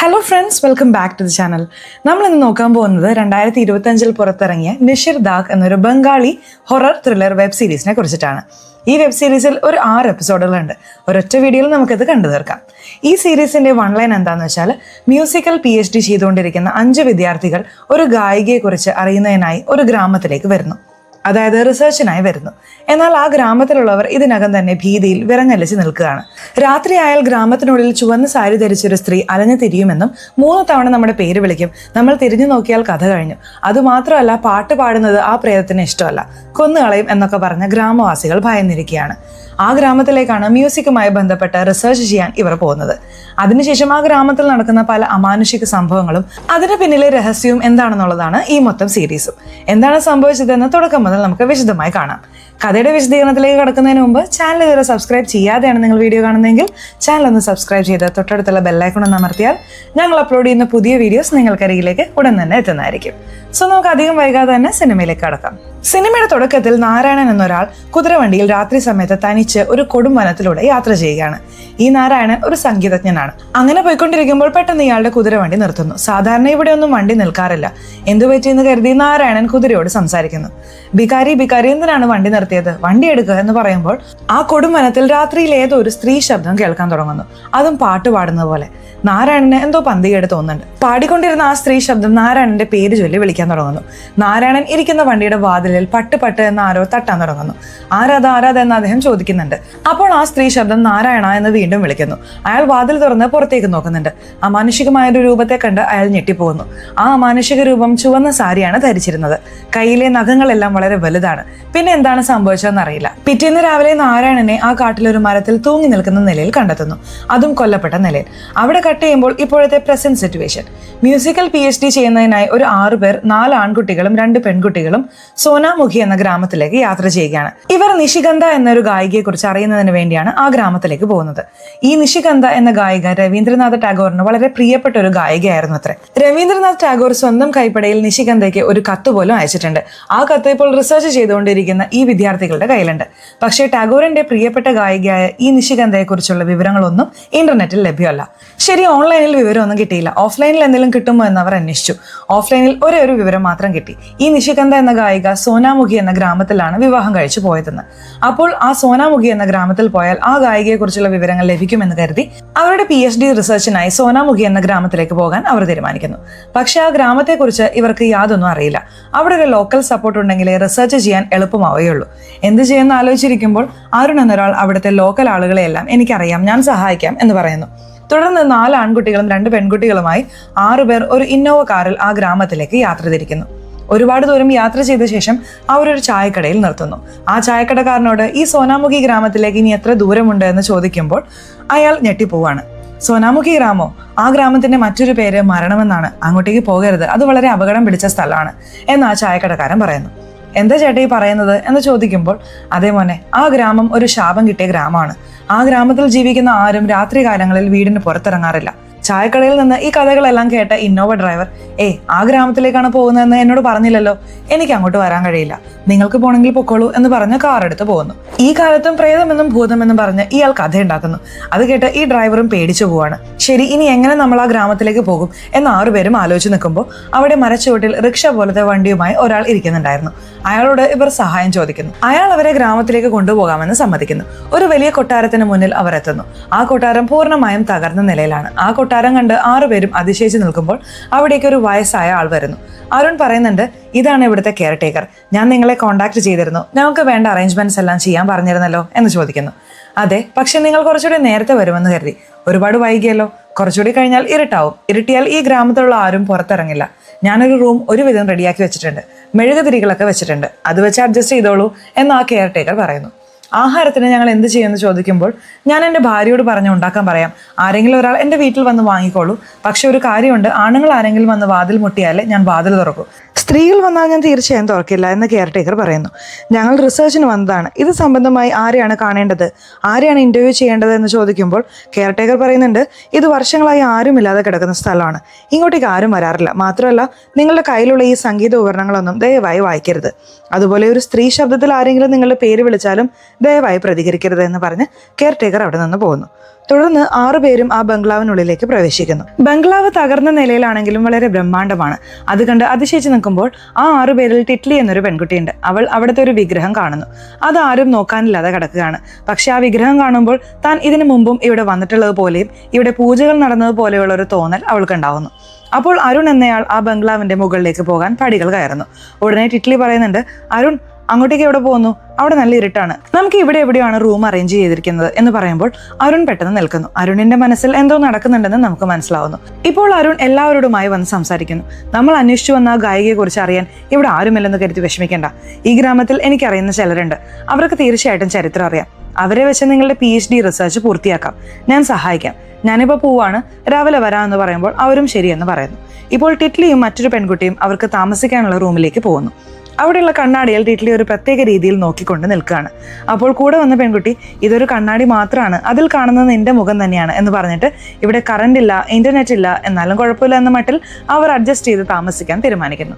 Hello friends, welcome back to the channel. നമ്മളിന്ന് നോക്കാൻ പോകുന്നത് 2025 പുറത്തിറങ്ങിയ നിഷിർ ദാഗ് എന്നൊരു ബംഗാളി ഹൊറർ ത്രില്ലർ വെബ് സീരീസിനെ കുറിച്ചിട്ടാണ്. ഈ വെബ് സീരീസിൽ ഒരു 6 എപ്പിസോഡുകളുണ്ട്. ഒരൊറ്റ വീഡിയോയിൽ നമുക്കിത് കണ്ടു തീർക്കാം. ഈ സീരീസിന്റെ വൺ ലൈൻ എന്താണെന്ന് വെച്ചാൽ, മ്യൂസിക്കൽ PhD ചെയ്തുകൊണ്ടിരിക്കുന്ന 5 വിദ്യാർത്ഥികൾ ഒരു ഗായികയെക്കുറിച്ച് അറിയുന്നതിനായി ഒരു ഗ്രാമത്തിലേക്ക് വരുന്നു. അതായത് റിസർച്ചിനായി വരുന്നു. എന്നാൽ ആ ഗ്രാമത്തിലുള്ളവർ ഇതിനകം തന്നെ ഭീതിയിൽ വിറങ്ങലിച്ച് നിൽക്കുകയാണ്. രാത്രിയായാൽ ഗ്രാമത്തിനുള്ളിൽ ചുവന്ന സാരി ധരിച്ചൊരു സ്ത്രീ അലഞ്ഞു തിരിയുമെന്നും 3 തവണ നമ്മുടെ പേര് വിളിക്കും. നമ്മൾ തിരിഞ്ഞു നോക്കിയാൽ കഥ കഴിഞ്ഞു. അതുമാത്രമല്ല, പാട്ട് പാടുന്നത് ആ പ്രേതത്തിന് ഇഷ്ടമല്ല, കൊന്നുകളയും എന്നൊക്കെ പറഞ്ഞ് ഗ്രാമവാസികൾ ഭയന്നിരിക്കുകയാണ്. ആ ഗ്രാമത്തിലേക്കാണ് മ്യൂസിക്കുമായി ബന്ധപ്പെട്ട് റിസർച്ച് ചെയ്യാൻ ഇവർ പോകുന്നത്. അതിനുശേഷം ആ ഗ്രാമത്തിൽ നടക്കുന്ന പല അമാനുഷിക സംഭവങ്ങളും അതിന് പിന്നിലെ രഹസ്യവും എന്താണെന്നുള്ളതാണ് ഈ മൊത്തം സീരീസും. എന്താണ് സംഭവിച്ചതെന്ന് തുടക്കം മുതൽ നമുക്ക് വിശദമായി കാണാം. കഥയുടെ വിശദീകരണത്തിലേക്ക് കടക്കുന്നതിന് മുമ്പ് ചാനൽ ഇതുവരെ സബ്സ്ക്രൈബ് ചെയ്യാതെയാണ് നിങ്ങൾ വീഡിയോ കാണുന്നതെങ്കിൽ ചാനൽ ഒന്ന് സബ്സ്ക്രൈബ് ചെയ്ത് തൊട്ടടുത്തുള്ള ബെല്ലൈക്കൺ ഒന്ന് അമർത്തിയാൽ ഞങ്ങൾ അപ്ലോഡ് ചെയ്യുന്ന പുതിയ വീഡിയോസ് നിങ്ങൾക്കരികിലേക്ക് ഉടൻ തന്നെ എത്തുന്നതായിരിക്കും. സോ നമുക്ക് അധികം വൈകാതെ തന്നെ സിനിമയിലേക്ക് കടക്കാം. സിനിമയുടെ തുടക്കത്തിൽ നാരായണൻ എന്നൊരാൾ കുതിരവണ്ടിയിൽ രാത്രി സമയത്ത് തനിച്ച് ഒരു കൊടും വനത്തിലൂടെ യാത്ര ചെയ്യുകയാണ്. ഈ നാരായണൻ ഒരു സംഗീതജ്ഞനാണ്. അങ്ങനെ പോയിക്കൊണ്ടിരിക്കുമ്പോൾ പെട്ടെന്ന് ഇയാളുടെ കുതിരവണ്ടി നിർത്തുന്നു. സാധാരണ ഇവിടെ ഒന്നും വണ്ടി നിൽക്കാറില്ല. എന്തു പറ്റിയെന്ന് കരുതി നാരായണൻ കുതിരയോട് സംസാരിക്കുന്നു. ഭിക്കാരി എന്തിനാണ് വണ്ടി നിർത്തിയത്? വണ്ടി എടുക്കുക എന്ന് പറയുമ്പോൾ ആ കൊടും വനത്തിൽ രാത്രിയിൽ ഏതോ ഒരു സ്ത്രീ ശബ്ദം കേൾക്കാൻ തുടങ്ങുന്നു. അതും പാട്ട് പാടുന്നത് പോലെ. നാരായണന് എന്തോ പന്തികേട് തോന്നുന്നുണ്ട്. പാടിക്കൊണ്ടിരുന്ന ആ സ്ത്രീ ശബ്ദം നാരായണന്റെ പേര് ചൊല്ലി വിളിക്കാൻ തുടങ്ങുന്നു. നാരായണൻ ഇരിക്കുന്ന വണ്ടിയുടെ വാതിലിൽ പട്ട് എന്ന് ആരോ തട്ടാൻ തുടങ്ങുന്നു. ആരാധ എന്ന് അദ്ദേഹം ചോദിക്കുന്നുണ്ട്. അപ്പോൾ ആ സ്ത്രീ ശബ്ദം നാരായണ എന്ന് വീണ്ടും വിളിക്കുന്നു. അയാൾ വാതിൽ തുറന്ന് പുറത്തേക്ക് നോക്കുന്നുണ്ട്. അമാനുഷികമായ ഒരു രൂപത്തെ കണ്ട് അയാൾ ഞെട്ടിപ്പോകുന്നു. ആ അമാനുഷിക രൂപം ചുവന്ന സാരിയാണ് ധരിച്ചിരുന്നത്. കയ്യിലെ നഖങ്ങളെല്ലാം വളരെ വലുതാണ്. പിന്നെ എന്താണ് സംഭവിച്ചതെന്ന് അറിയില്ല. പിറ്റേന്ന് രാവിലെ നാരായണനെ ആ കാട്ടിലൊരു മരത്തിൽ തൂങ്ങി നിൽക്കുന്ന നിലയിൽ കണ്ടെത്തുന്നു. അതും കൊല്ലപ്പെട്ട നിലയിൽ. അവിടെ കട്ട് ചെയ്യുമ്പോൾ ഇപ്പോഴത്തെ പ്രസന്റ് സിറ്റുവേഷൻ. മ്യൂസിക്കൽ PhD ചെയ്യുന്നതിനായി ഒരു 6 പേർ, 4 ആൺകുട്ടികളും 2 പെൺകുട്ടികളും സോനാമുഖി എന്ന ഗ്രാമത്തിലേക്ക് യാത്ര ചെയ്യുകയാണ്. ഇവർ നിഷിഗന്ധ എന്നൊരു ഗായികയെ കുറിച്ച് അറിയുന്നതിന് വേണ്ടിയാണ് ആ ഗ്രാമത്തിലേക്ക് പോകുന്നത്. ഈ നിഷിഗന്ധ എന്ന ഗായിക രവീന്ദ്രനാഥ് ടാഗോറിന് വളരെ പ്രിയപ്പെട്ട ഒരു ഗായികയായിരുന്നു അത്രേ. രവീന്ദ്രനാഥ് ടാഗോർ സ്വന്തം കൈപ്പടയിൽ നിഷിഗന്ധയ്ക്ക് ഒരു കത്ത് പോലും അയച്ചിട്ടുണ്ട്. ആ കത്ത് ഇപ്പോൾ റിസർച്ച് ചെയ്തുകൊണ്ടിരിക്കുന്ന ഈ വിദ്യാർത്ഥികളുടെ കയ്യിലുണ്ട്. പക്ഷേ ടാഗോറിന്റെ പ്രിയപ്പെട്ട ഗായികയായ ഈ നിഷിഗന്ധയെ കുറിച്ചുള്ള വിവരങ്ങളൊന്നും ഇന്റർനെറ്റിൽ ലഭ്യമല്ല. ശരി, ഓൺലൈനിൽ വിവരമൊന്നും കിട്ടിയില്ല. ഓഫ്ലൈനിൽ എന്തെങ്കിലും കിട്ടുമോ എന്ന് അവർ അന്വേഷിച്ചു. ഓഫ്ലൈനിൽ ഒരേ ഒരു വിവരം മാത്രം കിട്ടി. ഈ നിഷിഗന്ധ എന്ന ഗായിക സോനാമുഖി എന്ന ഗ്രാമത്തിലാണ് വിവാഹം കഴിച്ചു പോയതെന്ന്. അപ്പോൾ ആ സോനാമുഖി എന്ന ഗ്രാമത്തിൽ പോയാൽ ആ ഗായികയെ കുറിച്ചുള്ള വിവരങ്ങൾ ലഭിക്കുമെന്ന് കരുതി അവരുടെ PhD റിസർച്ചിനായി സോനാമുഖി എന്ന ഗ്രാമത്തിലേക്ക് പോകാൻ അവർ തീരുമാനിക്കുന്നു. പക്ഷെ ആ ഗ്രാമത്തെക്കുറിച്ച് ഇവർക്ക് യാതൊന്നും അറിയില്ല. അവിടെ ഒരു ലോക്കൽ സപ്പോർട്ട് ഉണ്ടെങ്കിലേ റിസർച്ച് ചെയ്യാൻ എളുപ്പമാവുകയുള്ളൂ. എന്ത് ചെയ്യുമെന്ന് ആലോചിച്ചിരിക്കുമ്പോൾ അരുൺ എന്നൊരാൾ അവിടുത്തെ ലോക്കൽ ആളുകളെയെല്ലാം എനിക്കറിയാം, ഞാൻ സഹായിക്കാം എന്ന് പറയുന്നു. തുടർന്ന് 4 ആൺകുട്ടികളും 2 പെൺകുട്ടികളുമായി 6 പേർ ഒരു ഇന്നോവ കാറിൽ ആ ഗ്രാമത്തിലേക്ക് യാത്ര തിരിക്കുന്നു. ഒരുപാട് ദൂരം യാത്ര ചെയ്ത ശേഷം അവരൊരു ചായക്കടയിൽ നിർത്തുന്നു. ആ ചായക്കടക്കാരനോട് ഈ സോനാമുഖി ഗ്രാമത്തിലേക്ക് ഇനി എത്ര ദൂരമുണ്ട് എന്ന് ചോദിക്കുമ്പോൾ അയാൾ ഞെട്ടിപ്പോവാണ്. സോനാമുഖി ഗ്രാമോ? ആ ഗ്രാമത്തിന്റെ മറ്റൊരു പേര് മരണമെന്നാണ്. അങ്ങോട്ടേക്ക് പോകരുത്, അത് വളരെ അപകടം പിടിച്ച സ്ഥലമാണ് എന്ന് ആ ചായക്കടക്കാരൻ പറയുന്നു. എന്താ ചേട്ടാ ഈ പറയുന്നത് എന്ന് ചോദിക്കുമ്പോൾ, അതേ മോനെ, ആ ഗ്രാമം ഒരു ശാപം കിട്ടിയ ഗ്രാമമാണ്. ആ ഗ്രാമത്തിൽ ജീവിക്കുന്ന ആരും രാത്രി കാലങ്ങളിൽ വീടിന് പുറത്തിറങ്ങാറില്ല. ചായക്കടയിൽ നിന്ന് ഈ കഥകളെല്ലാം കേട്ട ഇന്നോവ ഡ്രൈവർ, ആ ഗ്രാമത്തിലേക്കാണ് പോകുന്നതെന്ന് എന്നോട് പറഞ്ഞില്ലല്ലോ, എനിക്ക് അങ്ങോട്ട് വരാൻ കഴിയില്ല, നിങ്ങൾക്ക് പോണെങ്കിൽ പൊക്കോളൂ എന്ന് പറഞ്ഞ് കാർ എടുത്ത് പോകുന്നു. ഈ കാലത്തും പ്രേതമെന്നും ഭൂതമെന്നും പറഞ്ഞ് ഇയാൾ കഥയുണ്ടാക്കുന്നു. അത് കേട്ട് ഈ ഡ്രൈവറും പേടിച്ചു പോവാണ്. ശരി, ഇനി എങ്ങനെ നമ്മൾ ആ ഗ്രാമത്തിലേക്ക് പോകും എന്ന് 6 പേരും ആലോചിച്ച് നിൽക്കുമ്പോൾ അവിടെ മരച്ചുവട്ടിൽ റിക്ഷ പോലത്തെ വണ്ടിയുമായി ഒരാൾ ഇരിക്കുന്നുണ്ടായിരുന്നു. അയാളോട് ഇവർ സഹായം ചോദിക്കുന്നു. അയാൾ അവരെ ഗ്രാമത്തിലേക്ക് കൊണ്ടുപോകാമെന്ന് സമ്മതിക്കുന്നു. ഒരു വലിയ കൊട്ടാരത്തിന് മുന്നിൽ അവർ എത്തുന്നു. ആ കൊട്ടാരം പൂർണ്ണമായും തകർന്ന നിലയിലാണ്. ആ കൊട്ടാരം കണ്ട് 6 പേരും അതിശയിച്ച് നിൽക്കുമ്പോൾ അവിടേക്ക് ഒരു വയസ്സായ ആൾ വരുന്നു. അരുൺ പറയുന്നുണ്ട്, ഇതാണ് ഇവിടുത്തെ കെയർ ടേക്കർ, ഞാൻ നിങ്ങളെ കോൺടാക്ട് ചെയ്തിരുന്നു, ഞങ്ങൾക്ക് വേണ്ട അറേഞ്ച്മെന്റ്സ് എല്ലാം ചെയ്യാൻ പറഞ്ഞിരുന്നല്ലോ എന്ന് ചോദിക്കുന്നു. അതെ, പക്ഷെ നിങ്ങൾ കുറച്ചുകൂടി നേരത്തെ വരുമെന്ന് കരുതി. ഒരുപാട് വൈകിയല്ലോ, കുറച്ചുകൂടി കഴിഞ്ഞാൽ ഇരുട്ടാവും. ഇരുട്ടിയാൽ ഈ ഗ്രാമത്തിലുള്ള ആരും പുറത്തിറങ്ങില്ല. ഞാനൊരു റൂം ഒരുവിധം റെഡിയാക്കി വെച്ചിട്ടുണ്ട്, മെഴുകുതിരികളൊക്കെ വെച്ചിട്ടുണ്ട്, അത് വെച്ച് അഡ്ജസ്റ്റ് ചെയ്തോളൂ എന്ന് ആ കെയർ ടേക്കർ പറയുന്നു. ആഹാരത്തിന് ഞങ്ങൾ എന്ത് ചെയ്യുമെന്ന് ചോദിക്കുമ്പോൾ, ഞാൻ എൻ്റെ ഭാര്യയോട് പറഞ്ഞ് ഉണ്ടാക്കാൻ പറയാം, ആരെങ്കിലും ഒരാൾ എൻ്റെ വീട്ടിൽ വന്ന് വാങ്ങിക്കോളൂ. പക്ഷെ ഒരു കാര്യമുണ്ട്, ആണുങ്ങൾ ആരെങ്കിലും വന്ന് വാതിൽ മുട്ടിയാലേ ഞാൻ വാതിൽ തുറക്കൂ. സ്ത്രീകൾ വന്നാൽ ഞാൻ തീർച്ചയായും തുറക്കില്ല എന്ന് കെയർ ടേക്കർ പറയുന്നു. ഞങ്ങൾ റിസർച്ചിന് വന്നതാണ്, ഇത് സംബന്ധമായി ആരെയാണ് കാണേണ്ടത്, ആരെയാണ് ഇന്റർവ്യൂ ചെയ്യേണ്ടത് എന്ന് ചോദിക്കുമ്പോൾ കെയർ ടേക്കർ പറയുന്നുണ്ട്, ഇത് വർഷങ്ങളായി ആരുമില്ലാതെ കിടക്കുന്ന സ്ഥലമാണ്, ഇങ്ങോട്ടേക്ക് ആരും വരാറില്ല. മാത്രമല്ല, നിങ്ങളുടെ കയ്യിലുള്ള ഈ സംഗീത ഉപകരണങ്ങളൊന്നും ദയവായി വായിക്കരുത്. അതുപോലെ ഒരു സ്ത്രീ ശബ്ദത്തിൽ ആരെങ്കിലും നിങ്ങളുടെ പേര് വിളിച്ചാലും ദയവായി പ്രതികരിക്കരുത് എന്ന് പറഞ്ഞ് കെയർ ടേക്കർ അവിടെ നിന്ന് പോകുന്നു. തുടർന്ന് 6 പേരും ആ ബംഗ്ലാവിനുള്ളിലേക്ക് പ്രവേശിക്കുന്നു. ബംഗ്ലാവ് തകർന്ന നിലയിലാണെങ്കിലും വളരെ ബ്രഹ്മാണ്ഡമാണ്. അത് കണ്ട് അതിശയിച്ച് നിൽക്കുമ്പോൾ ആ 6 പേരിൽ ടിറ്റ്ലി എന്നൊരു പെൺകുട്ടിയുണ്ട്. അവൾ അവിടുത്തെ ഒരു വിഗ്രഹം കാണുന്നു. അത് ആരും നോക്കാനില്ലാതെ കിടക്കുകയാണ്. പക്ഷെ ആ വിഗ്രഹം കാണുമ്പോൾ താൻ ഇതിനു മുമ്പും ഇവിടെ വന്നിട്ടുള്ളത് പോലെയും ഇവിടെ പൂജകൾ നടന്നതുപോലെയുള്ള ഒരു തോന്നൽ അവൾക്ക് ഉണ്ടാവുന്നു. അപ്പോൾ അരുൺ എന്നയാൾ ആ ബംഗ്ലാവിന്റെ മുകളിലേക്ക് പോകാൻ പടികൾ കയറുന്നു. ഉടനെ ടിറ്റ്ലി പറയുന്നുണ്ട്, അരുൺ അങ്ങോട്ടേക്ക് എവിടെ പോകുന്നു? അവിടെ നല്ല ഇരുട്ടാണ്, നമുക്ക് ഇവിടെ എവിടെയാണ് റൂം അറേഞ്ച് ചെയ്തിരിക്കുന്നത് എന്ന് പറയുമ്പോൾ അരുൺ പെട്ടെന്ന് നിൽക്കുന്നു. അരുണിന്റെ മനസ്സിൽ എന്തോ നടക്കുന്നുണ്ടെന്ന് നമുക്ക് മനസ്സിലാവുന്നു. ഇപ്പോൾ അരുൺ എല്ലാവരോടുമായി വന്ന് സംസാരിക്കുന്നു. നമ്മൾ അന്വേഷിച്ചു വന്ന ആ ഗായികയെ കുറിച്ച് അറിയാൻ ഇവിടെ ആരുമില്ലെന്ന് കരുതി വിഷമിക്കേണ്ട. ഈ ഗ്രാമത്തിൽ എനിക്കറിയുന്ന ചിലരുണ്ട്. അവർക്ക് തീർച്ചയായിട്ടും ചരിത്രം അറിയാം. അവരെ വെച്ച് നിങ്ങളുടെ PhD റിസർച്ച് പൂർത്തിയാക്കാം. ഞാൻ സഹായിക്കാം. ഞാനിപ്പോൾ പോവാണ്, രാവിലെ വരാമെന്ന് പറയുമ്പോൾ അവരും ശരിയെന്ന് പറയുന്നു. ഇപ്പോൾ ടിറ്റ്ലിയും മറ്റൊരു പെൺകുട്ടിയും അവർക്ക് താമസിക്കാനുള്ള റൂമിലേക്ക് പോകുന്നു. അവിടെയുള്ള കണ്ണാടിയിൽ ടിറ്റ്ലി ഒരു പ്രത്യേക രീതിയിൽ നോക്കിക്കൊണ്ട് നിൽക്കുകയാണ്. അപ്പോൾ കൂടെ വന്ന പെൺകുട്ടി, ഇതൊരു കണ്ണാടി മാത്രമാണ്, അതിൽ കാണുന്നത് നിന്റെ മുഖം തന്നെയാണ് എന്ന് പറഞ്ഞിട്ട് ഇവിടെ കറണ്ട് ഇല്ല, ഇന്റർനെറ്റ് ഇല്ല, എന്നാലും കുഴപ്പമില്ല എന്ന മട്ടിൽ അവർ അഡ്ജസ്റ്റ് ചെയ്ത് താമസിക്കാൻ തീരുമാനിക്കുന്നു.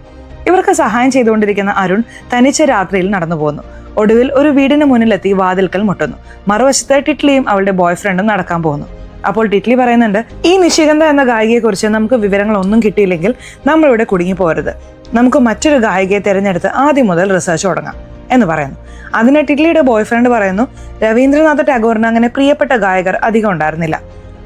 ഇവർക്ക് സഹായം ചെയ്തുകൊണ്ടിരിക്കുന്ന അരുൺ തനിച്ച് രാത്രിയിൽ നടന്നു പോകുന്നു. ഒടുവിൽ ഒരു വീടിന് മുന്നിലെത്തി വാതിൽക്കൽ മുട്ടുന്നു. മറുവശത്ത് ടിറ്റ്ലിയും അവളുടെ ബോയ്ഫ്രണ്ടും നടക്കാൻ പോകുന്നു. അപ്പോൾ ടിറ്റ്ലി പറയുന്നുണ്ട്, ഈ നിശിഗന്ധ എന്ന ഗായികയെ കുറിച്ച് നമുക്ക് വിവരങ്ങളൊന്നും കിട്ടിയില്ലെങ്കിൽ നമ്മളിവിടെ കുടുങ്ങി പോരുത്. നമുക്ക് മറ്റൊരു ഗായികയെ തിരഞ്ഞെടുത്ത് ആദ്യം മുതൽ റിസർച്ച് തുടങ്ങാം എന്ന് പറയുന്നു. അതിന് ടിറ്റ്ലിയുടെ ബോയ്ഫ്രണ്ട് പറയുന്നു, രവീന്ദ്രനാഥ ടാഗോറിന് അങ്ങനെ പ്രിയപ്പെട്ട ഗായകർ അധികം ഉണ്ടായിരുന്നില്ല.